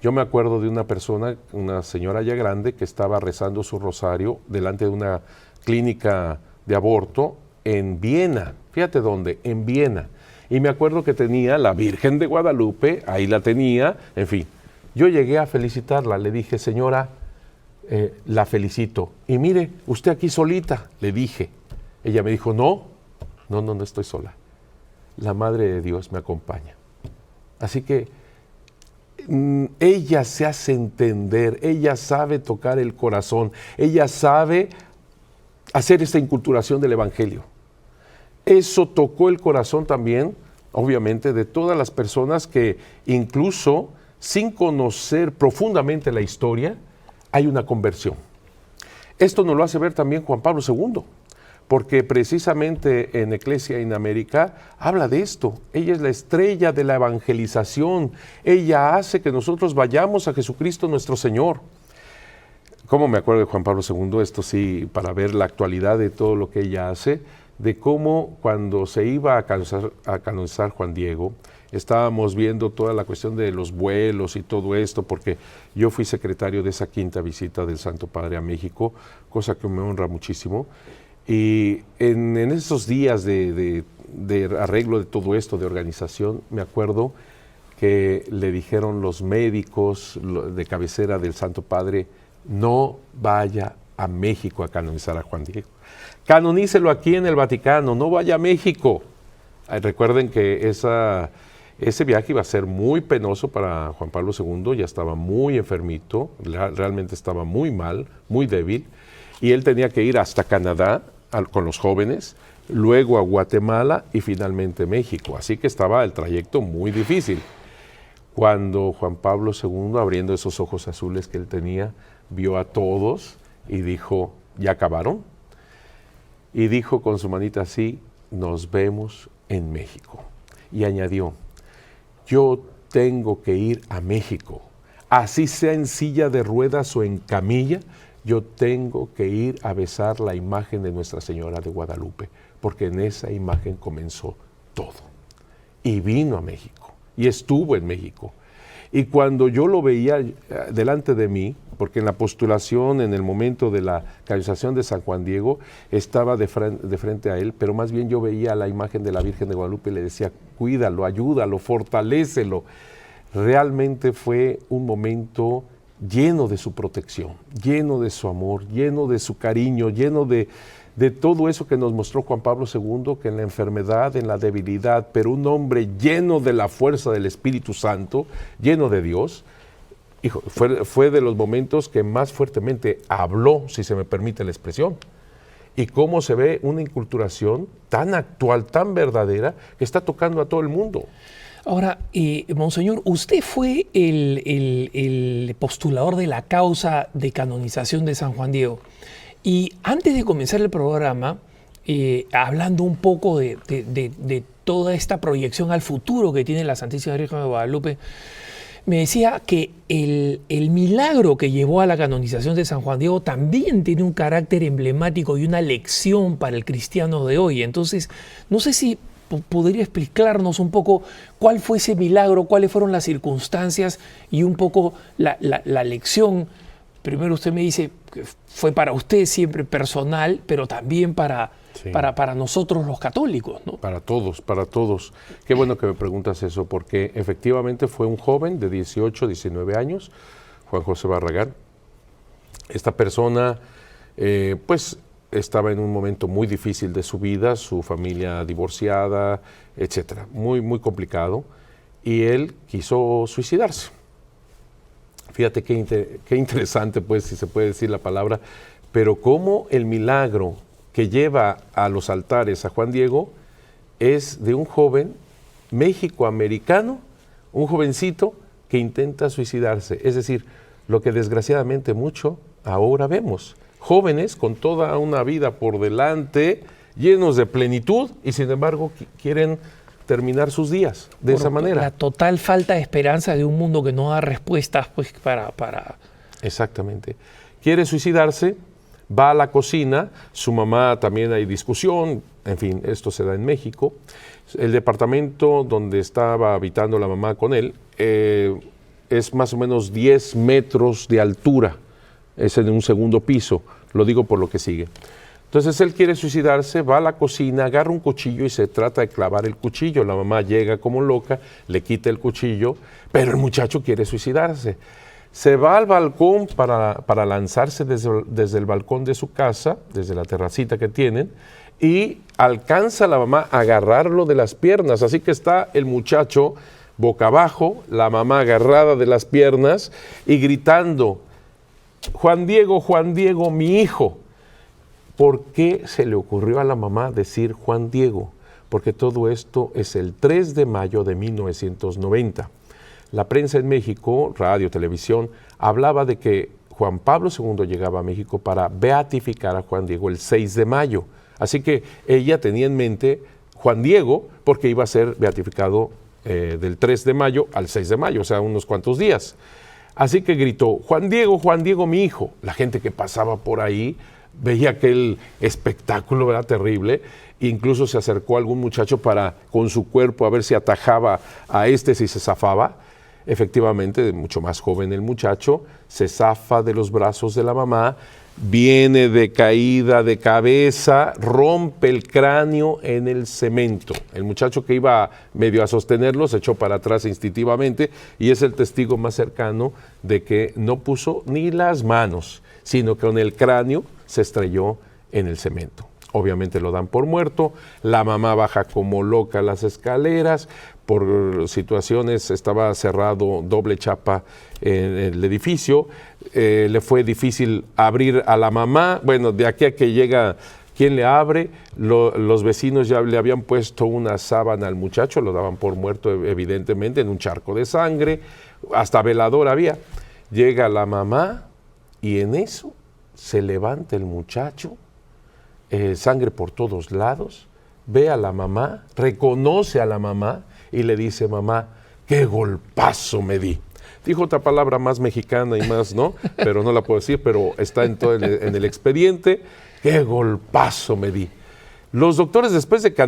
Yo me acuerdo de una persona, una señora ya grande, que estaba rezando su rosario delante de una clínica de aborto en Viena. Fíjate dónde, en Viena. Y me acuerdo que tenía la Virgen de Guadalupe, ahí la tenía, en fin. Yo llegué a felicitarla, le dije, señora, la felicito. Y mire, usted aquí solita, le dije. Ella me dijo, no estoy sola. La Madre de Dios me acompaña. Así que ella se hace entender, ella sabe tocar el corazón, ella sabe hacer esta inculturación del Evangelio. Eso tocó el corazón también, obviamente, de todas las personas que incluso sin conocer profundamente la historia, hay una conversión. Esto nos lo hace ver también Juan Pablo II, porque precisamente en Ecclesia in America habla de esto. Ella es la estrella de la evangelización. Ella hace que nosotros vayamos a Jesucristo nuestro Señor. ¿Cómo me acuerdo de Juan Pablo II? Esto sí, para ver la actualidad de todo lo que ella hace, de cómo cuando se iba a canonizar Juan Diego, estábamos viendo toda la cuestión de los vuelos y todo esto, porque yo fui secretario de esa quinta visita del Santo Padre a México, cosa que me honra muchísimo. Y en esos días de arreglo de todo esto, de organización, me acuerdo que le dijeron los médicos de cabecera del Santo Padre, no vaya a México a canonizar a Juan Diego. Canonícelo aquí en el Vaticano, no vaya a México. Recuerden que ese viaje iba a ser muy penoso para Juan Pablo II, ya estaba muy enfermito, realmente estaba muy mal, muy débil, y él tenía que ir hasta Canadá con los jóvenes, luego a Guatemala y finalmente México. Así que estaba el trayecto muy difícil. Cuando Juan Pablo II, abriendo esos ojos azules que él tenía, vio a todos y dijo, ¿ya acabaron? Y dijo con su manita así, nos vemos en México. Y añadió, yo tengo que ir a México, así sea en silla de ruedas o en camilla, yo tengo que ir a besar la imagen de Nuestra Señora de Guadalupe, porque en esa imagen comenzó todo. Y vino a México, y estuvo en México. Y cuando yo lo veía delante de mí, porque en la postulación, en el momento de la canonización de San Juan Diego, estaba de frente a él, pero más bien yo veía la imagen de la Virgen de Guadalupe y le decía, cuídalo, ayúdalo, fortalécelo. Realmente fue un momento lleno de su protección, lleno de su amor, lleno de su cariño, lleno de todo eso que nos mostró Juan Pablo II, que en la enfermedad, en la debilidad, pero un hombre lleno de la fuerza del Espíritu Santo, lleno de Dios. Hijo, fue de los momentos que más fuertemente habló, si se me permite la expresión, y cómo se ve una inculturación tan actual, tan verdadera, que está tocando a todo el mundo. Ahora, Monseñor, usted fue el postulador de la causa de canonización de San Juan Diego. Y antes de comenzar el programa, hablando un poco de toda esta proyección al futuro que tiene la Santísima Virgen de Guadalupe, me decía que el milagro que llevó a la canonización de San Juan Diego también tiene un carácter emblemático y una lección para el cristiano de hoy. Entonces, no sé si podría explicarnos un poco cuál fue ese milagro, cuáles fueron las circunstancias y un poco la lección. Primero usted me dice que fue para usted siempre personal, pero también para nosotros los católicos, ¿no? Para todos, para todos. Qué bueno que me preguntas eso, porque efectivamente fue un joven de 18, 19 años, Juan José Barragán. Esta persona, pues, estaba en un momento muy difícil de su vida, su familia divorciada, etcétera, muy, muy complicado, y él quiso suicidarse. Fíjate qué interesante, pues, si se puede decir la palabra, pero cómo el milagro que lleva a los altares a Juan Diego es de un joven méxico-americano, un jovencito que intenta suicidarse. Es decir, lo que desgraciadamente mucho ahora vemos. Jóvenes con toda una vida por delante, llenos de plenitud, y sin embargo quieren terminar sus días de esa manera. La total falta de esperanza de un mundo que no da respuestas, pues, para... Exactamente. Quiere suicidarse, va a la cocina, su mamá, también hay discusión, en fin, esto se da en México. El departamento donde estaba habitando la mamá con él es más o menos 10 metros de altura, es en un segundo piso, lo digo por lo que sigue. Entonces él quiere suicidarse, va a la cocina, agarra un cuchillo y se trata de clavar el cuchillo. La mamá llega como loca, le quita el cuchillo, pero el muchacho quiere suicidarse. Se va al balcón para lanzarse desde el balcón de su casa, desde la terracita que tienen, y alcanza la mamá a agarrarlo de las piernas. Así que está el muchacho boca abajo, la mamá agarrada de las piernas y gritando: Juan Diego, mi hijo. ¿Por qué se le ocurrió a la mamá decir Juan Diego? Porque todo esto es el 3 de mayo de 1990. La prensa en México, radio, televisión, hablaba de que Juan Pablo II llegaba a México para beatificar a Juan Diego el 6 de mayo. Así que ella tenía en mente Juan Diego porque iba a ser beatificado del 3 de mayo al 6 de mayo, o sea, unos cuantos días. Así que gritó: Juan Diego, mi hijo. La gente que pasaba por ahí veía aquel espectáculo, ¿verdad?, terrible. Incluso se acercó algún muchacho para, con su cuerpo, a ver si atajaba a este, si se zafaba. Efectivamente, mucho más joven el muchacho, se zafa de los brazos de la mamá, viene de caída de cabeza, rompe el cráneo en el cemento. El muchacho que iba medio a sostenerlo se echó para atrás instintivamente y es el testigo más cercano de que no puso ni las manos, sino que con el cráneo se estrelló en el cemento. Obviamente lo dan por muerto, la mamá baja como loca las escaleras, por situaciones estaba cerrado doble chapa en el edificio, le fue difícil abrir a la mamá, bueno, de aquí a que llega quien le abre, los vecinos ya le habían puesto una sábana al muchacho, lo daban por muerto evidentemente en un charco de sangre, hasta velador había. Llega la mamá y en eso se levanta el muchacho, sangre por todos lados, ve a la mamá, reconoce a la mamá y le dice: mamá, qué golpazo me di. Dijo otra palabra más mexicana y más, ¿no? Pero no la puedo decir, pero está en el expediente: qué golpazo me di. Los doctores después que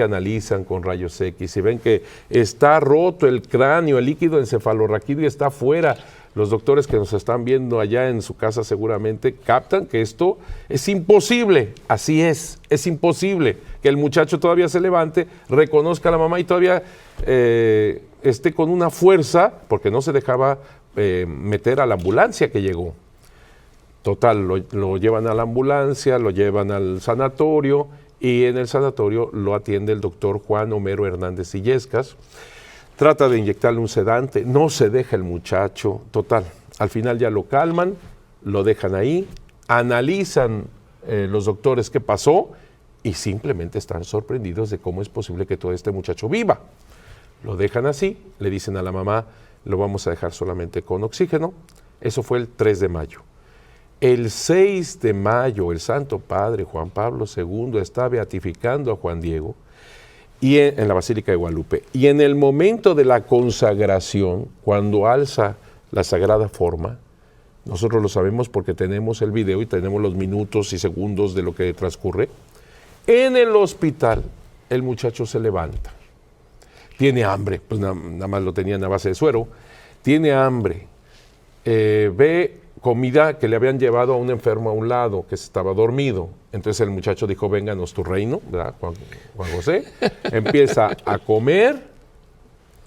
analizan con rayos X y ven que está roto el cráneo, el líquido encefalorraquídeo está afuera. Los doctores que nos están viendo allá en su casa seguramente captan que esto es imposible. Así es imposible que el muchacho todavía se levante, reconozca a la mamá y todavía esté con una fuerza, porque no se dejaba meter a la ambulancia que llegó. Total, lo llevan a la ambulancia, lo llevan al sanatorio y en el sanatorio lo atiende el doctor Juan Homero Hernández Illescas. Trata de inyectarle un sedante, no se deja el muchacho, total. Al final ya lo calman, lo dejan ahí, analizan los doctores qué pasó y simplemente están sorprendidos de cómo es posible que todo este muchacho viva. Lo dejan así, le dicen a la mamá: lo vamos a dejar solamente con oxígeno. Eso fue el 3 de mayo. El 6 de mayo el Santo Padre Juan Pablo II está beatificando a Juan Diego y en la Basílica de Guadalupe. Y en el momento de la consagración, cuando alza la sagrada forma, nosotros lo sabemos porque tenemos el video y tenemos los minutos y segundos de lo que transcurre. En el hospital, el muchacho se levanta. Tiene hambre, pues nada más lo tenían a base de suero. Tiene hambre. Ve comida que le habían llevado a un enfermo a un lado, que estaba dormido. Entonces el muchacho dijo, vénganos tu reino, ¿verdad? Juan José. Empieza a comer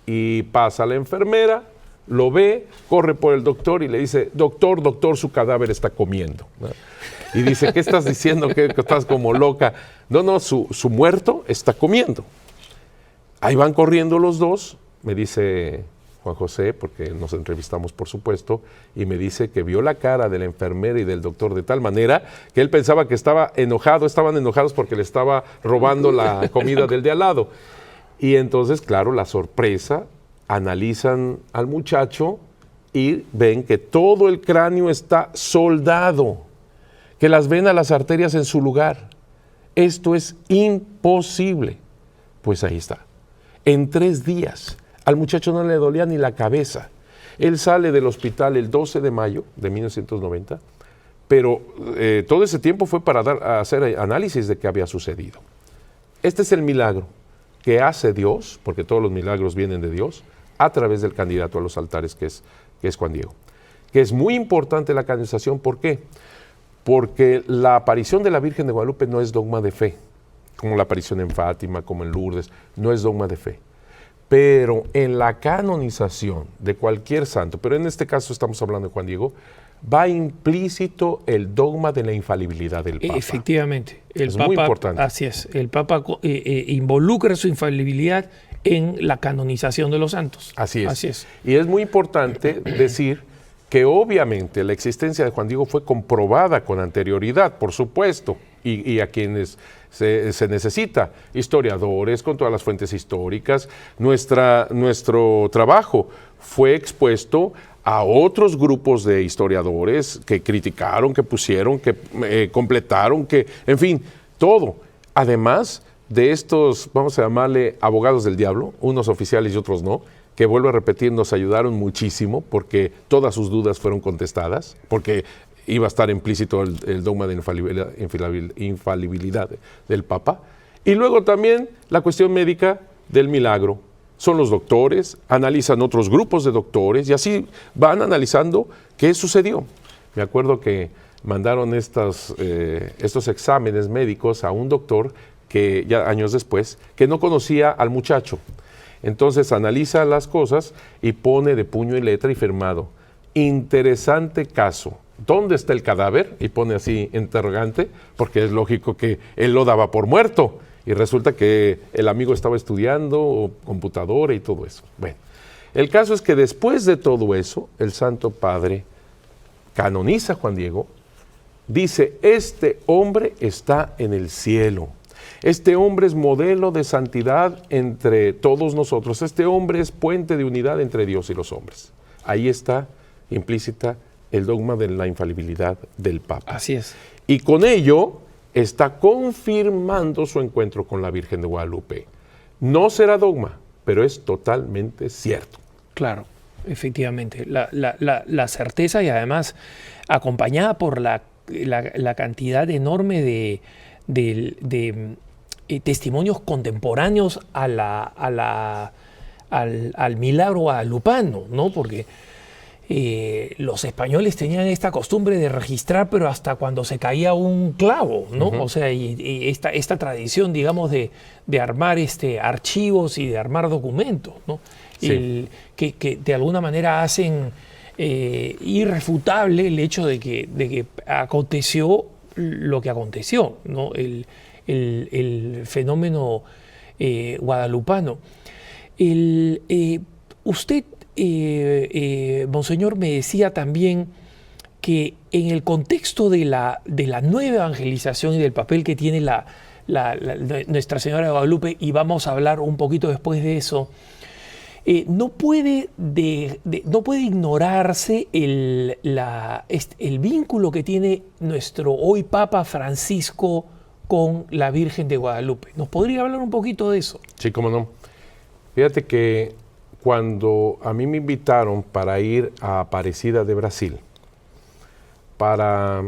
y pasa a la enfermera, lo ve, corre por el doctor y le dice, doctor, doctor, su cadáver está comiendo, ¿no? Y dice, ¿qué estás diciendo? Que estás como loca. No, su muerto está comiendo. Ahí van corriendo los dos, me dice Juan José, porque nos entrevistamos por supuesto, y me dice que vio la cara de la enfermera y del doctor de tal manera que él pensaba que estaban enojados porque le estaba robando la comida del de al lado. Y entonces, claro, la sorpresa, analizan al muchacho y ven que todo el cráneo está soldado, que las venas, las arterias en su lugar. Esto es imposible. Pues ahí está. En 3 días, al muchacho no le dolía ni la cabeza. Él sale del hospital el 12 de mayo de 1990, pero todo ese tiempo fue para hacer análisis de qué había sucedido. Este es el milagro que hace Dios, porque todos los milagros vienen de Dios, a través del candidato a los altares, que es Juan Diego. Que es muy importante la canonización, ¿por qué? Porque la aparición de la Virgen de Guadalupe no es dogma de fe, como la aparición en Fátima, como en Lourdes, no es dogma de fe. Pero en la canonización de cualquier santo, pero en este caso estamos hablando de Juan Diego, va implícito el dogma de la infalibilidad del Papa. Efectivamente. El es Papa, muy importante. Así es. El Papa involucra su infalibilidad en la canonización de los santos. Así es. Así es. Y es muy importante decir que obviamente la existencia de Juan Diego fue comprobada con anterioridad, por supuesto, y a quienes se necesita, historiadores, con todas las fuentes históricas. Nuestro trabajo fue expuesto a otros grupos de historiadores que criticaron, que pusieron, que completaron, que, en fin, todo. Además de estos, vamos a llamarle abogados del diablo, unos oficiales y otros no, que vuelvo a repetir, nos ayudaron muchísimo porque todas sus dudas fueron contestadas, porque iba a estar implícito el dogma de infalibilidad del Papa. Y luego también la cuestión médica del milagro. Son los doctores, analizan otros grupos de doctores y así van analizando qué sucedió. Me acuerdo que mandaron estos exámenes médicos a un doctor que ya años después, que no conocía al muchacho. Entonces analiza las cosas y pone de puño y letra y firmado, interesante caso. ¿Dónde está el cadáver? Y pone así interrogante, porque es lógico que él lo daba por muerto. Y resulta que el amigo estaba estudiando computadora y todo eso. Bueno, el caso es que después de todo eso, el Santo Padre canoniza a Juan Diego, dice, este hombre está en el cielo. Este hombre es modelo de santidad entre todos nosotros. Este hombre es puente de unidad entre Dios y los hombres. Ahí está implícita el dogma de la infalibilidad del Papa. Así es. Y con ello está confirmando su encuentro con la Virgen de Guadalupe. No será dogma, pero es totalmente cierto. Claro, efectivamente. La certeza y además acompañada por la cantidad enorme de testimonios contemporáneos al milagro guadalupano, ¿no? Porque los españoles tenían esta costumbre de registrar, pero hasta cuando se caía un clavo, ¿no? O sea, y esta tradición, digamos, de armar archivos y de armar documentos, ¿no? Sí. Que de alguna manera hacen irrefutable el hecho de que aconteció lo que aconteció, ¿no? El fenómeno guadalupano. Usted, Monseñor, me decía también que en el contexto de la nueva evangelización y del papel que tiene Nuestra Señora de Guadalupe, y vamos a hablar un poquito después de eso, no puede ignorarse el vínculo que tiene nuestro hoy Papa Francisco con la Virgen de Guadalupe. ¿Nos podría hablar un poquito de eso? Sí, cómo no. Fíjate que cuando a mí me invitaron para ir a Aparecida de Brasil, para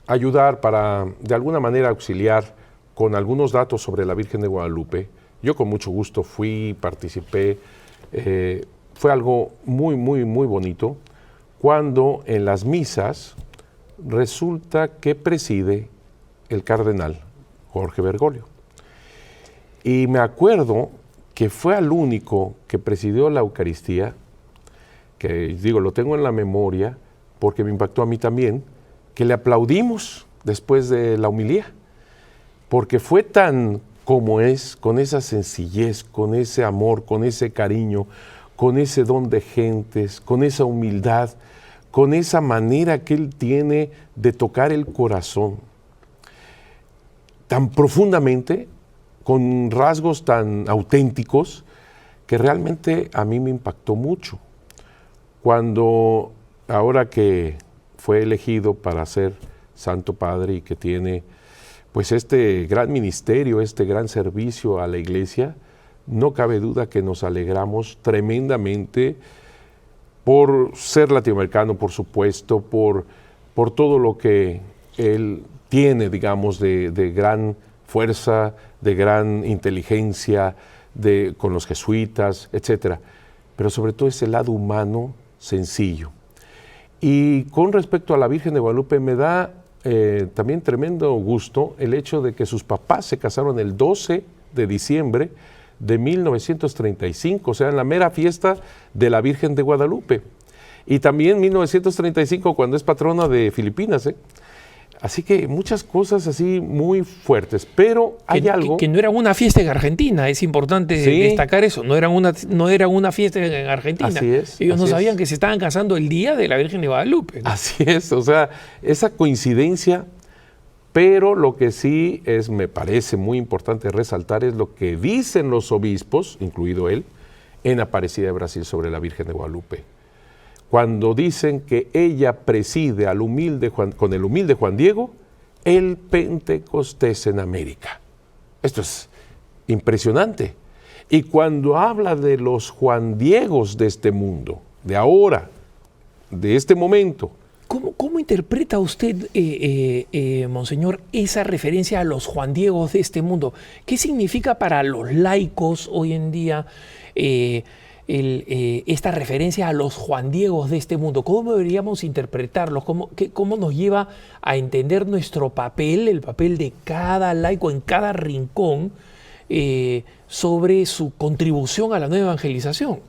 ayudar, para de alguna manera auxiliar con algunos datos sobre la Virgen de Guadalupe, yo con mucho gusto fui, participé. Fue algo muy, muy, muy bonito cuando en las misas resulta que preside el cardenal Jorge Bergoglio. Y me acuerdo que fue al único que presidió la Eucaristía, que digo, lo tengo en la memoria porque me impactó a mí también, que le aplaudimos después de la homilía, porque fue tan como es, con esa sencillez, con ese amor, con ese cariño, con ese don de gentes, con esa humildad, con esa manera que él tiene de tocar el corazón tan profundamente, con rasgos tan auténticos, que realmente a mí me impactó mucho. Cuando, ahora que fue elegido para ser Santo Padre y que tiene pues este gran ministerio, este gran servicio a la Iglesia, no cabe duda que nos alegramos tremendamente por ser latinoamericano, por supuesto, por todo lo que él tiene, digamos, de gran fuerza, de gran inteligencia, con los jesuitas, etcétera. Pero sobre todo ese lado humano sencillo. Y con respecto a la Virgen de Guadalupe, me da también tremendo gusto el hecho de que sus papás se casaron el 12 de diciembre de 1935, o sea, en la mera fiesta de la Virgen de Guadalupe. Y también 1935, cuando es patrona de Filipinas, Así que muchas cosas así muy fuertes, pero hay algo... Que no era una fiesta en Argentina, es importante destacar eso, no era una fiesta en Argentina. Así es. Ellos no sabían que se estaban casando el día de la Virgen de Guadalupe, ¿no? Así es, o sea, esa coincidencia, pero lo que sí me parece muy importante resaltar es lo que dicen los obispos, incluido él, en Aparecida de Brasil sobre la Virgen de Guadalupe. Cuando dicen que ella preside con el humilde Juan Diego el Pentecostés en América. Esto es impresionante. Y cuando habla de los Juan Diegos de este mundo, de ahora, de este momento. ¿Cómo interpreta usted, Monseñor, esa referencia a los Juan Diegos de este mundo? ¿Qué significa para los laicos hoy en día esta referencia a los Juan Diegos de este mundo? ¿Cómo deberíamos interpretarlos? ¿Cómo nos lleva a entender nuestro papel, el papel de cada laico en cada rincón sobre su contribución a la nueva evangelización?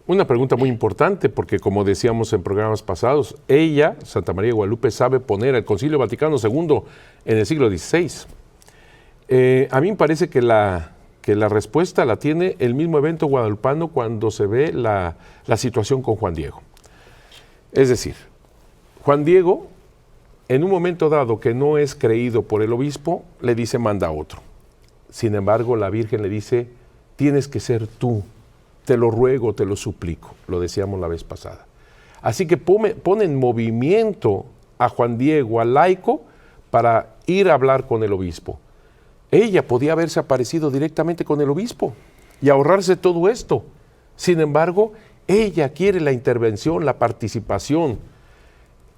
Una pregunta muy importante porque, como decíamos en programas pasados, ella, Santa María de Guadalupe, sabe poner el Concilio Vaticano II en el siglo XVI. A mí me parece que la respuesta la tiene el mismo evento guadalupano cuando se ve la situación con Juan Diego. Es decir, Juan Diego, en un momento dado que no es creído por el obispo, le dice manda a otro. Sin embargo, la Virgen le dice, tienes que ser tú, te lo ruego, te lo suplico, lo decíamos la vez pasada. Así que pone en movimiento a Juan Diego, al laico, para ir a hablar con el obispo. Ella podía haberse aparecido directamente con el obispo y ahorrarse todo esto. Sin embargo, ella quiere la intervención, la participación.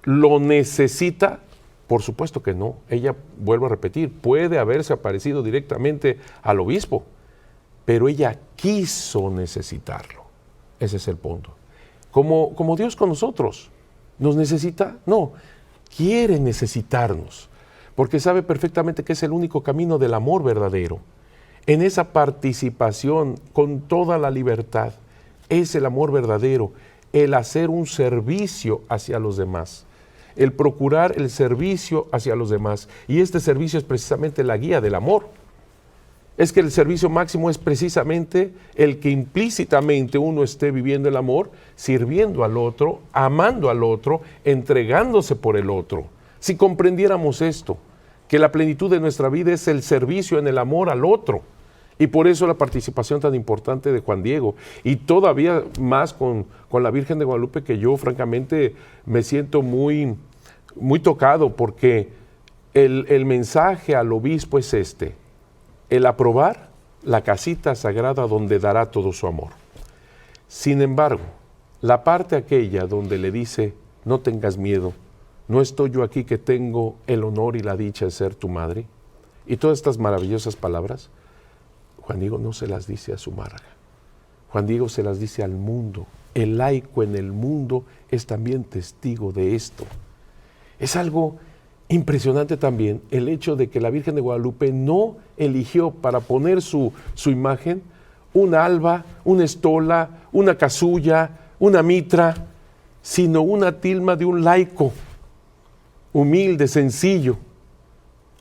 ¿Lo necesita? Por supuesto que no. Ella, vuelvo a repetir, puede haberse aparecido directamente al obispo, pero ella quiso necesitarlo. Ese es el punto. Como Dios con nosotros. ¿Nos necesita? No. Quiere necesitarnos, porque sabe perfectamente que es el único camino del amor verdadero. En esa participación con toda la libertad, es el amor verdadero, el hacer un servicio hacia los demás, el procurar el servicio hacia los demás. Y este servicio es precisamente la guía del amor. Es que el servicio máximo es precisamente el que implícitamente uno esté viviendo el amor, sirviendo al otro, amando al otro, entregándose por el otro. Si comprendiéramos esto, que la plenitud de nuestra vida es el servicio en el amor al otro, y por eso la participación tan importante de Juan Diego, y todavía más con la Virgen de Guadalupe, que yo francamente me siento muy, muy tocado, porque el mensaje al obispo es este: el aprobar la casita sagrada donde dará todo su amor. Sin embargo, la parte aquella donde le dice, no tengas miedo, no estoy yo aquí que tengo el honor y la dicha de ser tu madre, y todas estas maravillosas palabras, Juan Diego no se las dice a su marga. Juan Diego se las dice al mundo. El laico en el mundo es también testigo de esto. Es algo impresionante también el hecho de que la Virgen de Guadalupe no eligió para poner su imagen una alba, una estola, una casulla, una mitra, sino una tilma de un laico, humilde, sencillo.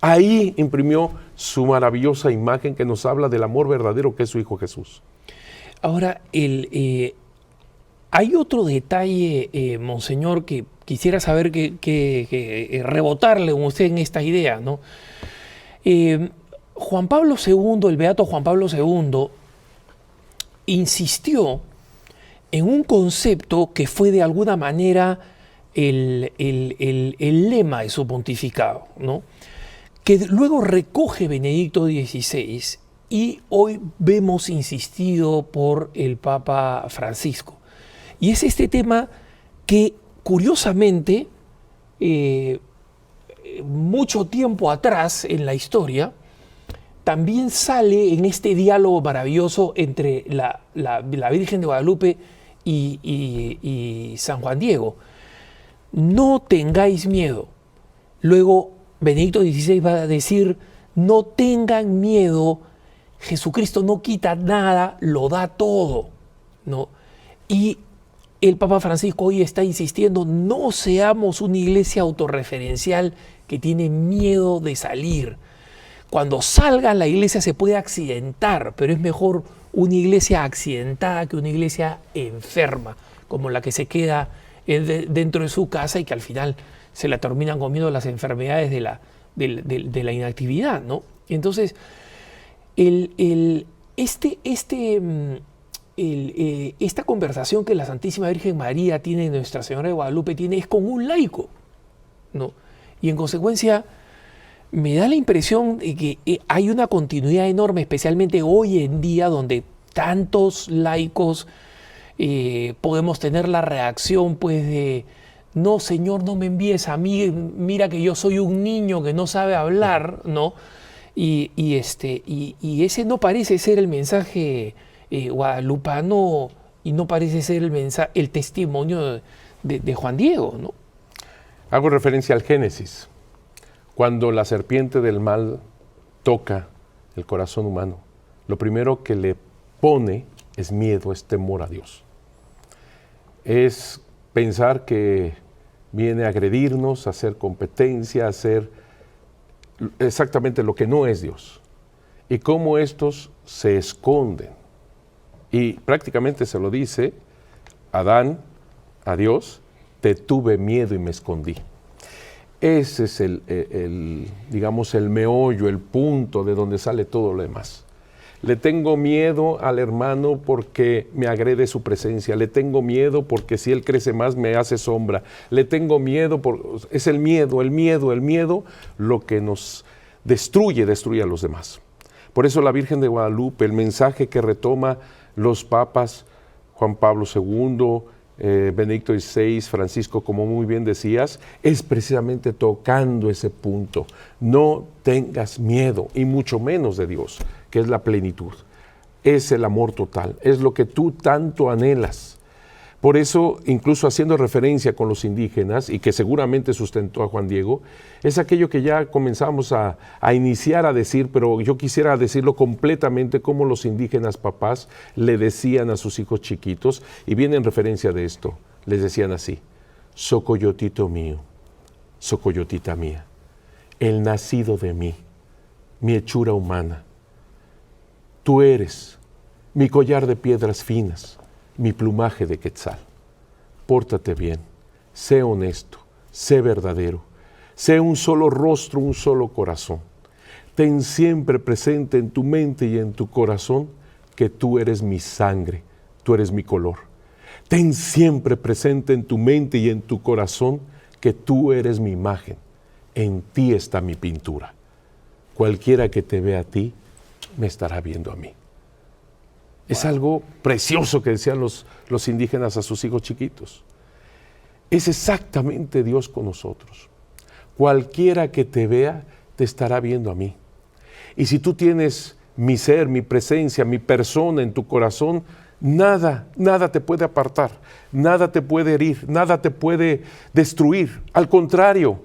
Ahí imprimió su maravillosa imagen que nos habla del amor verdadero que es su Hijo Jesús. Ahora, hay otro detalle, Monseñor, que quisiera saber rebotarle a usted en esta idea, ¿no? Juan Pablo II, el beato Juan Pablo II, insistió en un concepto que fue de alguna manera el lema de su pontificado, ¿no? Que luego recoge Benedicto XVI y hoy vemos insistido por el Papa Francisco. Y es este tema que, curiosamente, mucho tiempo atrás en la historia, también sale en este diálogo maravilloso entre la Virgen de Guadalupe y San Juan Diego. No tengáis miedo. Luego Benedicto XVI va a decir, no tengan miedo, Jesucristo no quita nada, lo da todo, ¿no? Y el Papa Francisco hoy está insistiendo, no seamos una iglesia autorreferencial que tiene miedo de salir. Cuando salga la iglesia se puede accidentar, pero es mejor una iglesia accidentada que una iglesia enferma, como la que se queda dentro de su casa y que al final se la terminan comiendo las enfermedades de la inactividad, ¿no? Entonces, esta conversación que la Santísima Virgen María tiene, Nuestra Señora de Guadalupe tiene, es con un laico, ¿no? Y en consecuencia, me da la impresión de que hay una continuidad enorme, especialmente hoy en día, donde tantos laicos podemos tener la reacción, pues, de no, Señor, no me envíes a mí, mira que yo soy un niño que no sabe hablar, ¿no? Y ese no parece ser el mensaje guadalupano y no parece ser el testimonio de Juan Diego, ¿no? Hago referencia al Génesis, cuando la serpiente del mal toca el corazón humano. Lo primero que le pone es miedo, es temor a Dios. Es pensar que viene a agredirnos, a hacer competencia, a hacer exactamente lo que no es Dios. Y cómo estos se esconden. Y prácticamente se lo dice Adán a Dios, te tuve miedo y me escondí. Ese es digamos, el meollo, el punto de donde sale todo lo demás. Le tengo miedo al hermano porque me agrede su presencia. Le tengo miedo porque si él crece más me hace sombra. Le tengo miedo, es el miedo lo que nos destruye a los demás. Por eso la Virgen de Guadalupe, el mensaje que retoma los papas Juan Pablo II, Benedicto XVI, Francisco, como muy bien decías, es precisamente tocando ese punto. No tengas miedo, y mucho menos de Dios, que es la plenitud. Es el amor total, es lo que tú tanto anhelas. Por eso, incluso haciendo referencia con los indígenas, y que seguramente sustentó a Juan Diego, es aquello que ya comenzamos a iniciar a decir, pero yo quisiera decirlo completamente como los indígenas papás le decían a sus hijos chiquitos, y viene en referencia de esto, les decían así: Socoyotito mío, socoyotita mía, el nacido de mí, mi hechura humana, tú eres mi collar de piedras finas, mi plumaje de quetzal. Pórtate bien, sé honesto, sé verdadero, sé un solo rostro, un solo corazón. Ten siempre presente en tu mente y en tu corazón que tú eres mi sangre, tú eres mi color. Ten siempre presente en tu mente y en tu corazón que tú eres mi imagen, en ti está mi pintura. Cualquiera que te vea a ti, me estará viendo a mí. Es algo precioso que decían los indígenas a sus hijos chiquitos. Es exactamente Dios con nosotros. Cualquiera que te vea, te estará viendo a mí. Y si tú tienes mi ser, mi presencia, mi persona en tu corazón, nada te puede apartar, nada te puede herir, nada te puede destruir. Al contrario,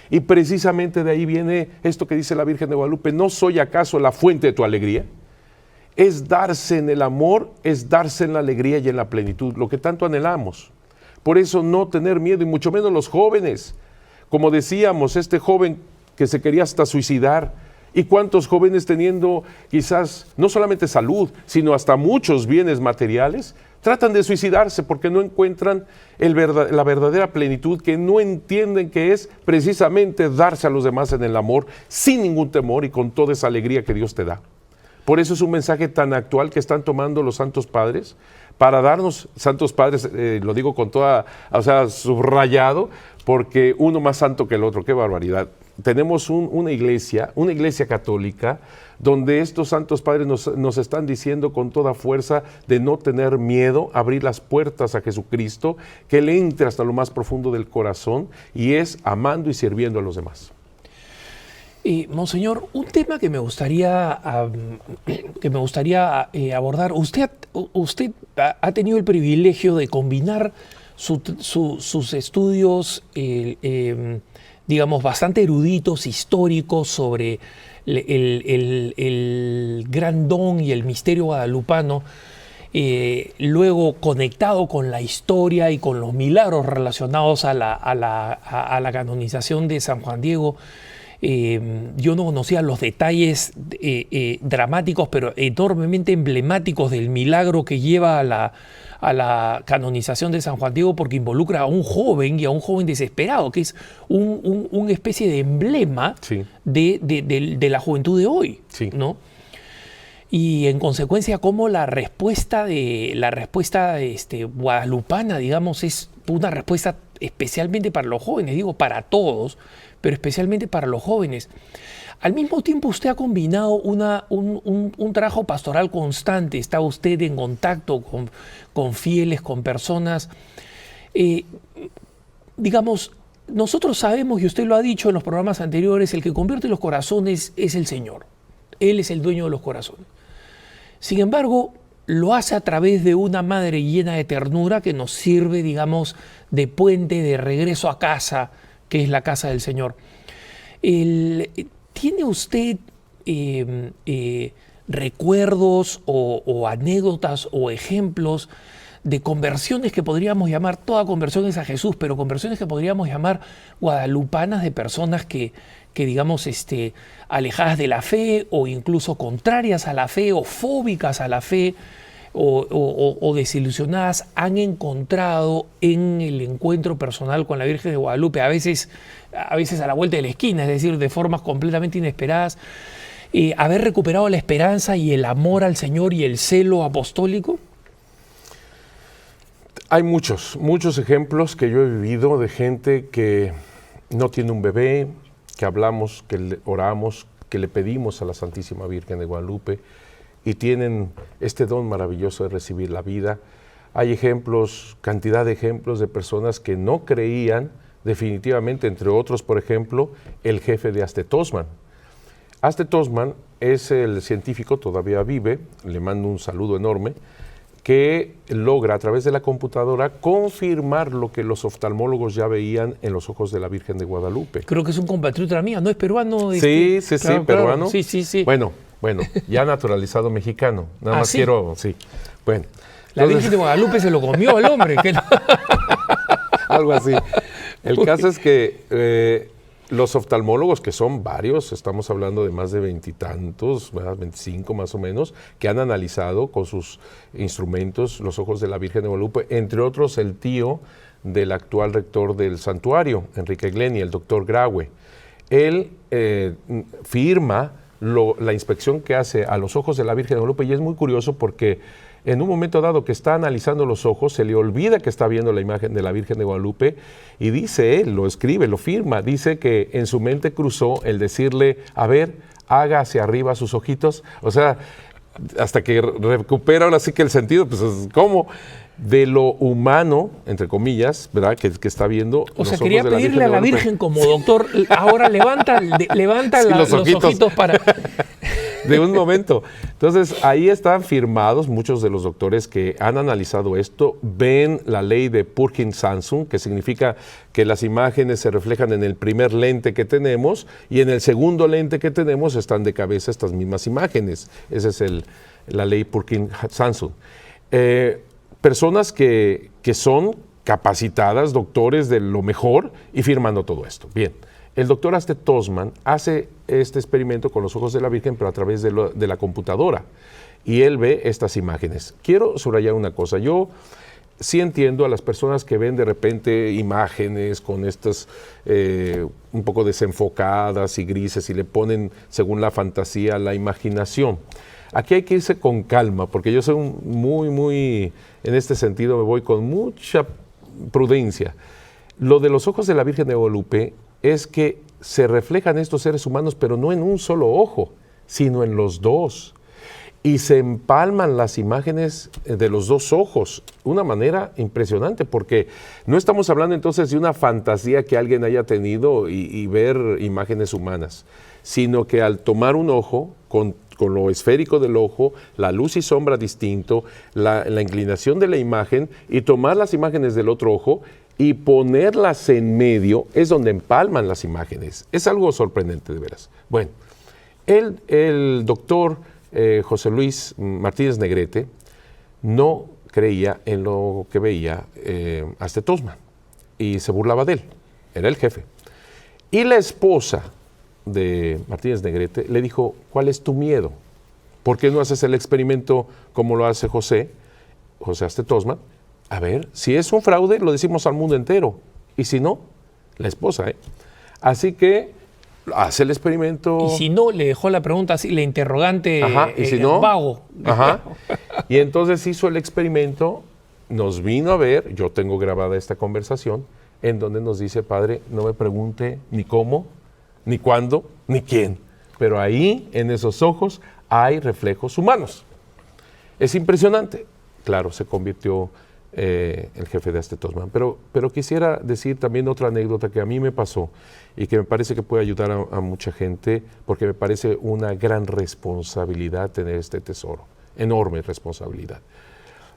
y precisamente de ahí viene esto que dice la Virgen de Guadalupe: ¿no soy acaso la fuente de tu alegría? Es darse en el amor, es darse en la alegría y en la plenitud, lo que tanto anhelamos. Por eso no tener miedo, y mucho menos los jóvenes. Como decíamos, este joven que se quería hasta suicidar, y cuántos jóvenes teniendo quizás no solamente salud, sino hasta muchos bienes materiales, tratan de suicidarse porque no encuentran la verdadera plenitud, que no entienden que es precisamente darse a los demás en el amor, sin ningún temor y con toda esa alegría que Dios te da. Por eso es un mensaje tan actual que están tomando los santos padres, para darnos, santos padres, lo digo con toda, subrayado, porque uno más santo que el otro, qué barbaridad. Tenemos una iglesia católica, donde estos santos padres nos están diciendo con toda fuerza de no tener miedo, abrir las puertas a Jesucristo, que Él entre hasta lo más profundo del corazón, y es amando y sirviendo a los demás. Monseñor, un tema que me gustaría abordar. Usted ha tenido el privilegio de combinar sus estudios, digamos, bastante eruditos, históricos, sobre el gran don y el misterio guadalupano, luego conectado con la historia y con los milagros relacionados a la canonización de San Juan Diego. Yo no conocía los detalles dramáticos, pero enormemente emblemáticos del milagro que lleva a la canonización de San Juan Diego, porque involucra a un joven, y a un joven desesperado, que es una especie de emblema, sí, de la juventud de hoy, sí, ¿no? Y en consecuencia, cómo la respuesta guadalupana, digamos, es una respuesta especialmente para los jóvenes, digo para todos, pero especialmente para los jóvenes. Al mismo tiempo, usted ha combinado un trabajo pastoral constante. Está usted en contacto con fieles, con personas. Digamos, nosotros sabemos, y usted lo ha dicho en los programas anteriores, el que convierte los corazones es el Señor. Él es el dueño de los corazones. Sin embargo, lo hace a través de una madre llena de ternura que nos sirve, digamos, de puente de regreso a casa, que es la casa del Señor. ¿Tiene usted recuerdos o anécdotas o ejemplos de conversiones que podríamos llamar, toda conversión es a Jesús, pero conversiones que podríamos llamar guadalupanas, de personas que digamos, alejadas de la fe, o incluso contrarias a la fe, o fóbicas a la fe, o desilusionadas, han encontrado en el encuentro personal con la Virgen de Guadalupe, a veces a la vuelta de la esquina, es decir, de formas completamente inesperadas, haber recuperado la esperanza y el amor al Señor y el celo apostólico? Hay muchos ejemplos que yo he vivido de gente que no tiene un bebé, que hablamos, que oramos, que le pedimos a la Santísima Virgen de Guadalupe, y tienen este don maravilloso de recibir la vida. Hay ejemplos, cantidad de ejemplos de personas que no creían definitivamente, entre otros, por ejemplo, el jefe de Aste Tosman. Aste Tosman es el científico, todavía vive, le mando un saludo enorme, que logra a través de la computadora confirmar lo que los oftalmólogos ya veían en los ojos de la Virgen de Guadalupe. Creo que es un compatriota mío, ¿no es peruano? Sí, claro, peruano. Claro. Sí. Bueno, ya naturalizado mexicano. Nada más ¿sí? Sí. Bueno. La Virgen de Guadalupe se lo comió al hombre. Algo así. El caso es que los oftalmólogos, que son varios, estamos hablando de más de 20 y tantos, 25 más o menos, que han analizado con sus instrumentos los ojos de la Virgen de Guadalupe, entre otros el tío del actual rector del santuario, Enrique Gleni, el doctor Graue. Él firma la inspección que hace a los ojos de la Virgen de Guadalupe, y es muy curioso porque en un momento dado que está analizando los ojos, se le olvida que está viendo la imagen de la Virgen de Guadalupe y dice él, lo escribe, lo firma, dice que en su mente cruzó el decirle, a ver, haga hacia arriba sus ojitos, o sea, hasta que recupera ahora sí que el sentido, pues ¿cómo? De lo humano, entre comillas, ¿verdad? Que está viendo. O sea, quería pedirle a la Virgen como doctor, ahora levanta sí, los ojitos para... De un momento. Entonces, ahí están firmados muchos de los doctores que han analizado esto, ven la ley de Purkinje-Sassoon, que significa que las imágenes se reflejan en el primer lente que tenemos y en el segundo lente que tenemos están de cabeza estas mismas imágenes. Esa es la ley Purkinje-Sassoon. Personas que son capacitadas, doctores de lo mejor y firmando todo esto. Bien. El doctor Aste Tosman hace este experimento con los ojos de la Virgen, pero a través de la computadora. Y él ve estas imágenes. Quiero subrayar una cosa. Yo sí entiendo a las personas que ven de repente imágenes con estas un poco desenfocadas y grises y le ponen, según la fantasía, la imaginación. Aquí hay que irse con calma, porque yo soy muy, en este sentido me voy con mucha prudencia. Lo de los ojos de la Virgen de Guadalupe es que se reflejan estos seres humanos, pero no en un solo ojo, sino en los dos. Y se empalman las imágenes de los dos ojos, de una manera impresionante, porque no estamos hablando entonces de una fantasía que alguien haya tenido y ver imágenes humanas, sino que al tomar un ojo, con lo esférico del ojo, la luz y sombra distinto, la inclinación de la imagen, y tomar las imágenes del otro ojo, y ponerlas en medio es donde empalman las imágenes. Es algo sorprendente, de veras. Bueno, el doctor José Luis Martínez Negrete no creía en lo que veía Aste Tosman y se burlaba de él, era el jefe. Y la esposa de Martínez Negrete le dijo, ¿cuál es tu miedo? ¿Por qué no haces el experimento como lo hace José Aste Tosman? A ver, si es un fraude, lo decimos al mundo entero. Y si no, la esposa, ¿eh? Así que hace el experimento. Y si no, le dejó la pregunta así, la interrogante. Ajá, y si no, vago. Ajá. Y entonces hizo el experimento, nos vino a ver, yo tengo grabada esta conversación, en donde nos dice, padre, no me pregunte ni cómo, ni cuándo, ni quién. Pero ahí, en esos ojos, hay reflejos humanos. Es impresionante. Claro, se convirtió el jefe de Aste Tosman. Pero quisiera decir también otra anécdota que a mí me pasó y que me parece que puede ayudar a mucha gente, porque me parece una gran responsabilidad tener este tesoro, enorme responsabilidad.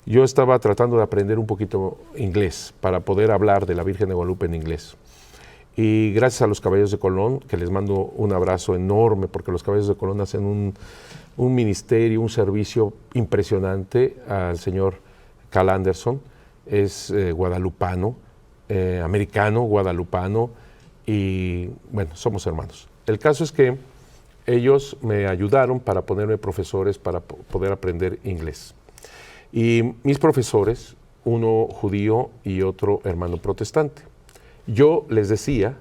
Yo estaba tratando de aprender un poquito inglés para poder hablar de la Virgen de Guadalupe en inglés. Y gracias a los Caballeros de Colón, que les mando un abrazo enorme, porque los Caballeros de Colón hacen un ministerio, un servicio impresionante al señor Carl Anderson, es guadalupano, americano, guadalupano, y bueno, somos hermanos. El caso es que ellos me ayudaron para ponerme profesores para poder aprender inglés. Y mis profesores, uno judío y otro hermano protestante. Yo les decía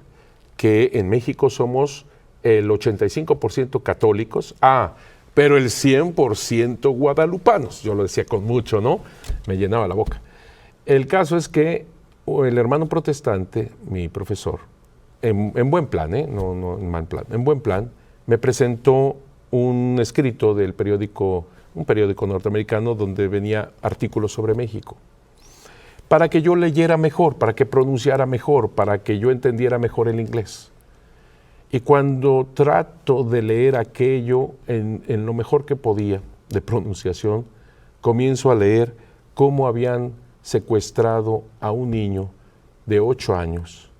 que en México somos el 85% católicos, pero el 100% guadalupanos. Yo lo decía con mucho, ¿no? Me llenaba la boca. El caso es que el hermano protestante, mi profesor, en buen plan, no en mal plan, en buen plan, me presentó un escrito del periódico, un periódico norteamericano donde venía artículos sobre México, para que yo leyera mejor, para que pronunciara mejor, para que yo entendiera mejor el inglés. Y cuando trato de leer aquello en lo mejor que podía de pronunciación, comienzo a leer cómo habían secuestrado a un niño de 8 años.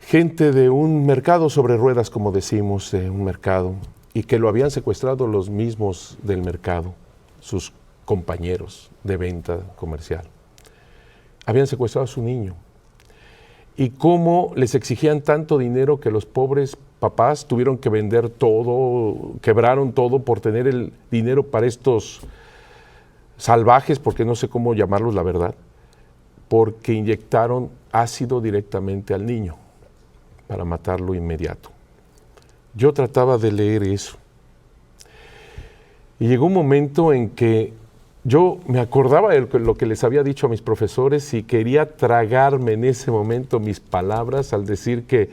Gente de un mercado sobre ruedas, como decimos, de un mercado, y que lo habían secuestrado los mismos del mercado, sus compañeros de venta comercial. Habían secuestrado a su niño. Y cómo les exigían tanto dinero que los pobres papás tuvieron que vender todo, quebraron todo por tener el dinero para estos salvajes, porque no sé cómo llamarlos, la verdad, porque inyectaron ácido directamente al niño para matarlo inmediato. Yo trataba de leer eso. Y llegó un momento en que yo me acordaba de lo que les había dicho a mis profesores y quería tragarme en ese momento mis palabras al decir que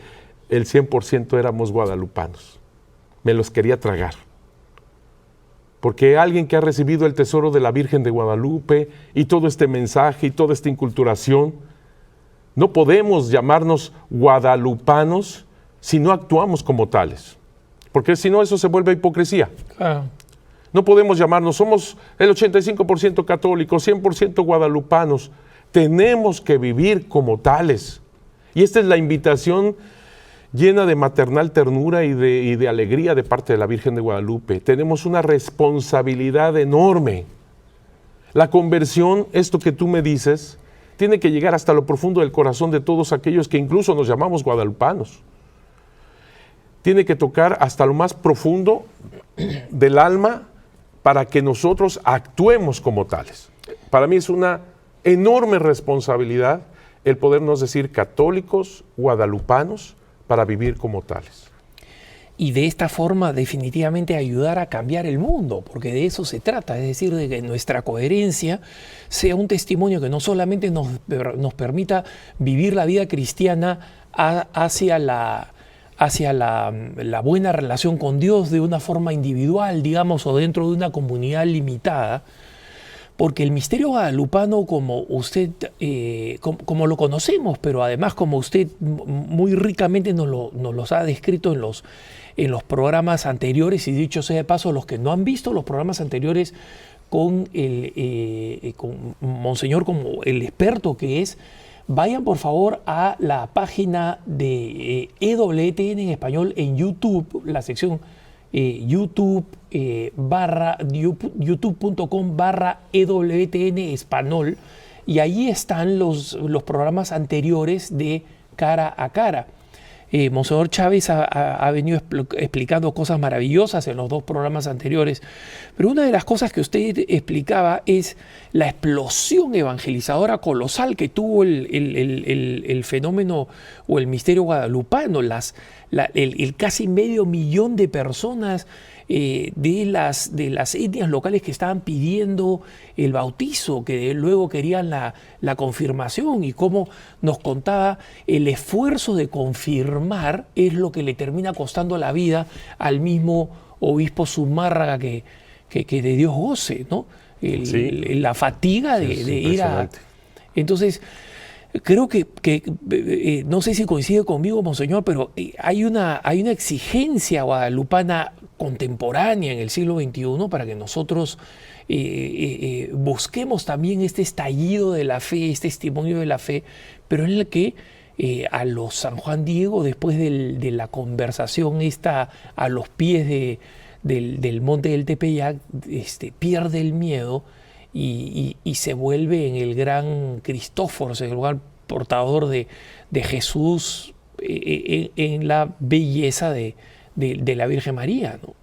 el 100% éramos guadalupanos. Me los quería tragar. Porque alguien que ha recibido el tesoro de la Virgen de Guadalupe y todo este mensaje y toda esta inculturación, no podemos llamarnos guadalupanos si no actuamos como tales. Porque si no, eso se vuelve hipocresía. No podemos llamarnos, somos el 85% católicos, 100% guadalupanos. Tenemos que vivir como tales. Y esta es la invitación llena de maternal ternura y de alegría de parte de la Virgen de Guadalupe. Tenemos una responsabilidad enorme. La conversión, esto que tú me dices, tiene que llegar hasta lo profundo del corazón de todos aquellos que incluso nos llamamos guadalupanos. Tiene que tocar hasta lo más profundo del alma para que nosotros actuemos como tales. Para mí es una enorme responsabilidad el podernos decir católicos, guadalupanos, para vivir como tales. Y de esta forma definitivamente ayudar a cambiar el mundo, porque de eso se trata, es decir, de que nuestra coherencia sea un testimonio que no solamente nos permita vivir la vida cristiana hacia la buena relación con Dios de una forma individual, digamos, o dentro de una comunidad limitada, porque el misterio guadalupano, como usted, como lo conocemos, pero además como usted muy ricamente nos los ha descrito en los programas anteriores, y dicho sea de paso, los que no han visto los programas anteriores con Monseñor como el experto que es, vayan por favor a la página de EWTN en español en YouTube, la sección youtube.com/EWTN español, y ahí están los programas anteriores de Cara a Cara. Monseñor Chávez ha venido explicando cosas maravillosas en los dos programas anteriores, pero una de las cosas que usted explicaba es la explosión evangelizadora colosal que tuvo el fenómeno o el misterio guadalupano, el casi 500,000 de personas de las etnias locales que estaban pidiendo el bautizo, que luego querían la confirmación, y cómo nos contaba el esfuerzo de confirmar es lo que le termina costando la vida al mismo obispo Zumárraga, que de Dios goce, ¿no? La fatiga de ir a... Entonces, creo que no sé si coincide conmigo, Monseñor, pero hay una exigencia guadalupana contemporánea en el siglo XXI para que nosotros busquemos también este estallido de la fe, este testimonio de la fe, pero en el que a los San Juan Diego, después de la conversación esta a los pies del monte del Tepeyac, pierde el miedo y se vuelve en el gran Cristóforos, en el lugar portador de Jesús en la belleza de la Virgen María, ¿no?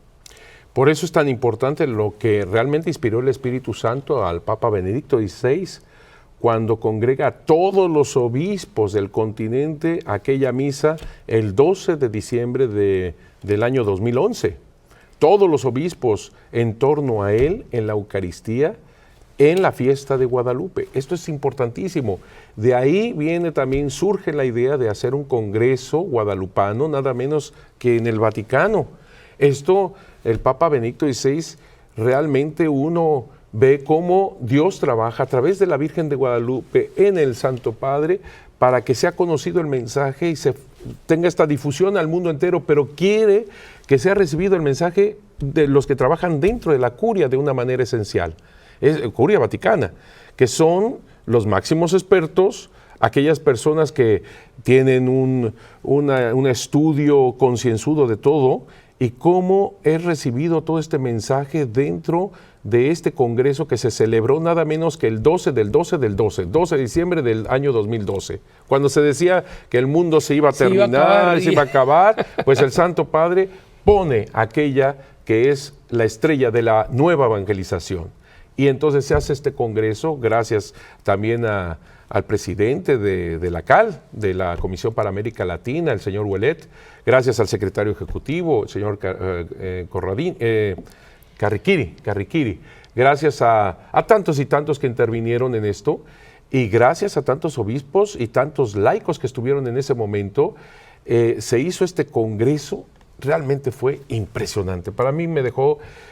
Por eso es tan importante lo que realmente inspiró el Espíritu Santo al Papa Benedicto XVI cuando congrega a todos los obispos del continente a aquella misa el 12 de diciembre del año 2011. Todos los obispos en torno a él en la Eucaristía, en la fiesta de Guadalupe. Esto es importantísimo. De ahí surge la idea de hacer un congreso guadalupano, nada menos que en el Vaticano. Esto, el Papa Benedicto XVI, realmente uno ve cómo Dios trabaja a través de la Virgen de Guadalupe en el Santo Padre para que sea conocido el mensaje y se tenga esta difusión al mundo entero, pero quiere que sea recibido el mensaje de los que trabajan dentro de la curia de una manera esencial. Es Curia Vaticana, que son los máximos expertos, aquellas personas que tienen un estudio concienzudo de todo y cómo es recibido todo este mensaje dentro de este congreso que se celebró nada menos que el 12 de diciembre del año 2012, cuando se decía que el mundo se iba a terminar, se iba a acabar, pues el Santo Padre pone aquella que es la estrella de la nueva evangelización. Y entonces se hace este congreso, gracias también al presidente de la CAL, de la Comisión para América Latina, el señor Ouellet, gracias al secretario ejecutivo, el señor Carriquiri. Gracias a tantos y tantos que intervinieron en esto y gracias a tantos obispos y tantos laicos que estuvieron en ese momento, se hizo este congreso. Realmente fue impresionante. Para mí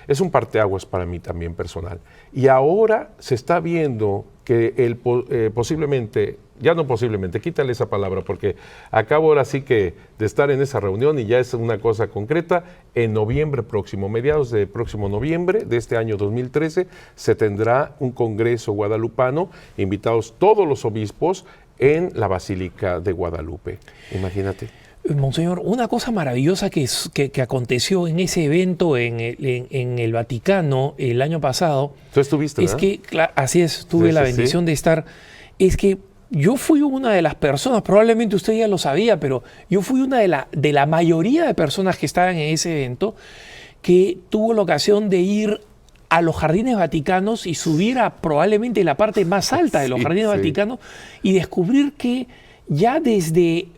es un parteaguas para mí también personal. Y ahora se está viendo que posiblemente, ya no posiblemente, quítale esa palabra, porque acabo ahora sí que de estar en esa reunión y ya es una cosa concreta, en noviembre próximo, mediados de próximo noviembre de este año 2013, se tendrá un congreso guadalupano, invitados todos los obispos en la Basílica de Guadalupe. Imagínate. Monseñor, una cosa maravillosa que aconteció en ese evento en el Vaticano el año pasado. ¿Tú estuviste, es que, así es, tuve la bendición de estar. Es que yo fui una de las personas, probablemente usted ya lo sabía, pero yo fui una de la mayoría de personas que estaban en ese evento que tuvo la ocasión de ir a los Jardines Vaticanos y subir a probablemente la parte más alta de los Jardines Vaticanos y descubrir que ya desde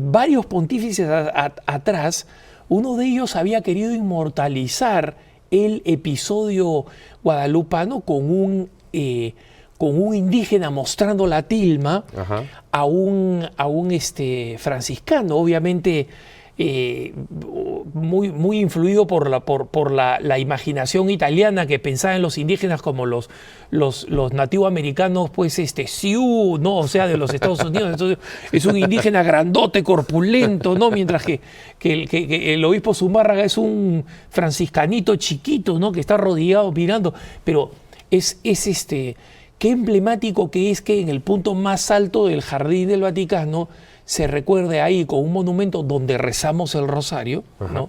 varios pontífices atrás, uno de ellos había querido inmortalizar el episodio guadalupano con un indígena mostrando la tilma a un franciscano, obviamente muy influido por la imaginación italiana que pensaba en los indígenas como los nativos americanos, pues Sioux, ¿no? O sea, de los Estados Unidos. Entonces, es un indígena grandote, corpulento, ¿no? Mientras que el obispo Zumárraga es un franciscanito chiquito, ¿no? Que está rodeado mirando. Pero qué emblemático que es que en el punto más alto del Jardín del Vaticano se recuerde ahí con un monumento donde rezamos el rosario, ¿no?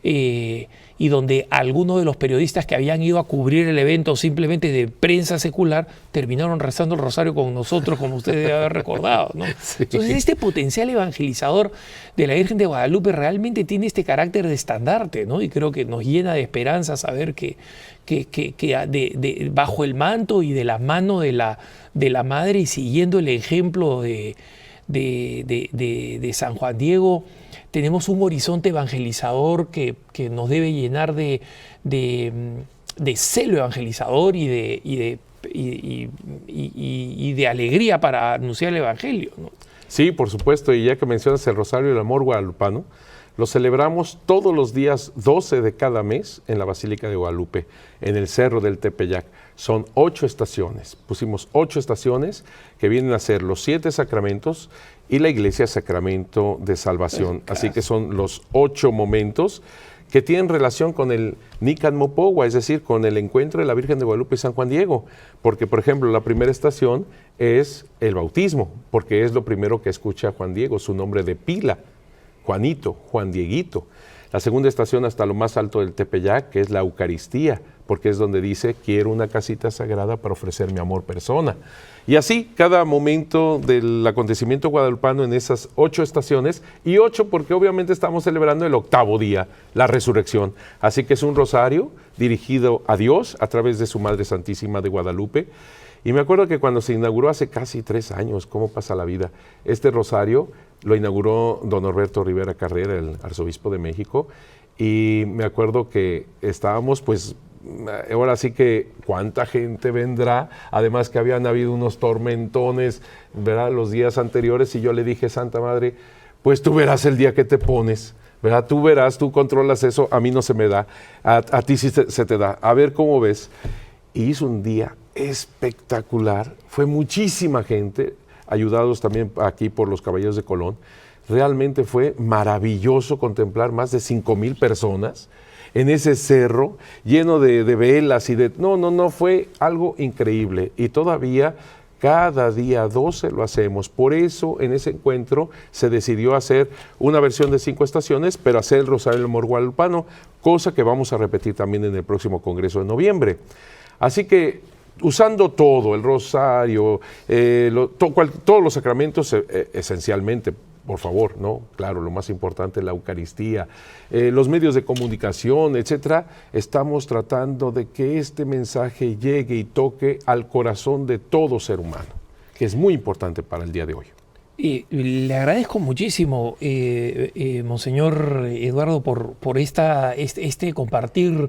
Y donde algunos de los periodistas que habían ido a cubrir el evento simplemente de prensa secular terminaron rezando el rosario con nosotros, como usted debe haber recordado, ¿no? Sí. Entonces, este potencial evangelizador de la Virgen de Guadalupe realmente tiene este carácter de estandarte, ¿no? Y creo que nos llena de esperanza saber que bajo el manto y de la mano de la Madre y siguiendo el ejemplo de San Juan Diego, tenemos un horizonte evangelizador que nos debe llenar de celo evangelizador y de alegría para anunciar el Evangelio, ¿no? Sí, por supuesto, y ya que mencionas el Rosario del Amor Guadalupano, lo celebramos todos los días 12 de cada mes en la Basílica de Guadalupe, en el Cerro del Tepeyac. Son 8 estaciones, pusimos 8 estaciones que vienen a ser los 7 sacramentos y la Iglesia Sacramento de Salvación. Así que son los 8 momentos que tienen relación con el Nican Mopogua, es decir, con el encuentro de la Virgen de Guadalupe y San Juan Diego. Porque, por ejemplo, la primera estación es el bautismo, porque es lo primero que escucha Juan Diego, su nombre de pila, Juanito, Juan Dieguito. La segunda estación hasta lo más alto del Tepeyac, que es la Eucaristía, porque es donde dice, quiero una casita sagrada para ofrecer mi amor persona. Y así, cada momento del acontecimiento guadalupano en esas 8 estaciones, y 8 porque obviamente estamos celebrando el 8º día, la resurrección. Así que es un rosario dirigido a Dios a través de su Madre Santísima de Guadalupe. Y me acuerdo que cuando se inauguró hace casi 3 años, ¿cómo pasa la vida? Este rosario lo inauguró don Norberto Rivera Carrera, el arzobispo de México, y me acuerdo que estábamos, pues, ahora sí que cuánta gente vendrá, además que habían habido unos tormentones, ¿verdad?, los días anteriores, y yo le dije, Santa Madre, pues tú verás el día que te pones, ¿verdad? Tú verás, tú controlas eso, a mí no se me da, a ti sí se te da, a ver cómo ves. Y hizo un día espectacular, fue muchísima gente, ayudados también aquí por los Caballeros de Colón. Realmente fue maravilloso contemplar más de 5,000 personas en ese cerro lleno de velas y de... No, fue algo increíble. Y todavía cada día 12 lo hacemos. Por eso en ese encuentro se decidió hacer una versión de 5 estaciones, pero hacer el Rosario del Amor Guadalupano, cosa que vamos a repetir también en el próximo Congreso de noviembre. Así que usando todo, el rosario, todos los sacramentos esencialmente, por favor, ¿no? Claro, lo más importante, la Eucaristía, los medios de comunicación, etcétera, estamos tratando de que este mensaje llegue y toque al corazón de todo ser humano, que es muy importante para el día de hoy. Le agradezco muchísimo, Monseñor Eduardo, por este compartir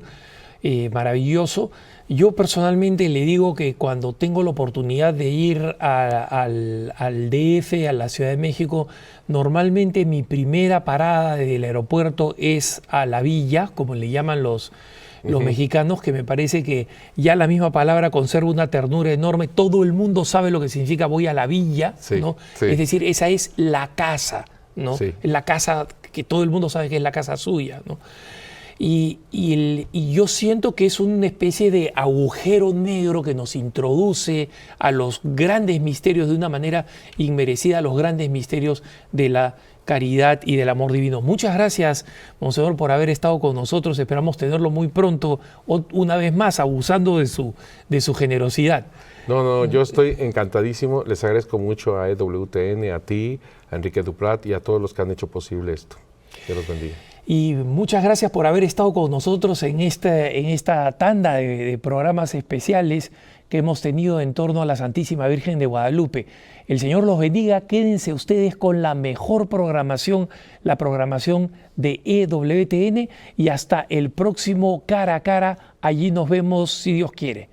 maravilloso. Yo personalmente le digo que cuando tengo la oportunidad de ir al DF, a la Ciudad de México, normalmente mi primera parada desde el aeropuerto es a la villa, como le llaman los mexicanos, que me parece que ya la misma palabra conserva una ternura enorme. Todo el mundo sabe lo que significa voy a la villa, Sí, ¿no? sí. Es decir, esa es la casa, ¿no? Sí. La casa que todo el mundo sabe que es la casa suya, ¿no? Y yo siento que es una especie de agujero negro que nos introduce a los grandes misterios de una manera inmerecida, a los grandes misterios de la caridad y del amor divino. Muchas gracias, Monseñor, por haber estado con nosotros. Esperamos tenerlo muy pronto, una vez más, abusando de su generosidad. No, yo estoy encantadísimo. Les agradezco mucho a EWTN, a ti, a Enrique Duprat y a todos los que han hecho posible esto. Dios los bendiga. Y muchas gracias por haber estado con nosotros en esta tanda de programas especiales que hemos tenido en torno a la Santísima Virgen de Guadalupe. El Señor los bendiga. Quédense ustedes con la mejor programación, la programación de EWTN, y hasta el próximo Cara a Cara. Allí nos vemos si Dios quiere.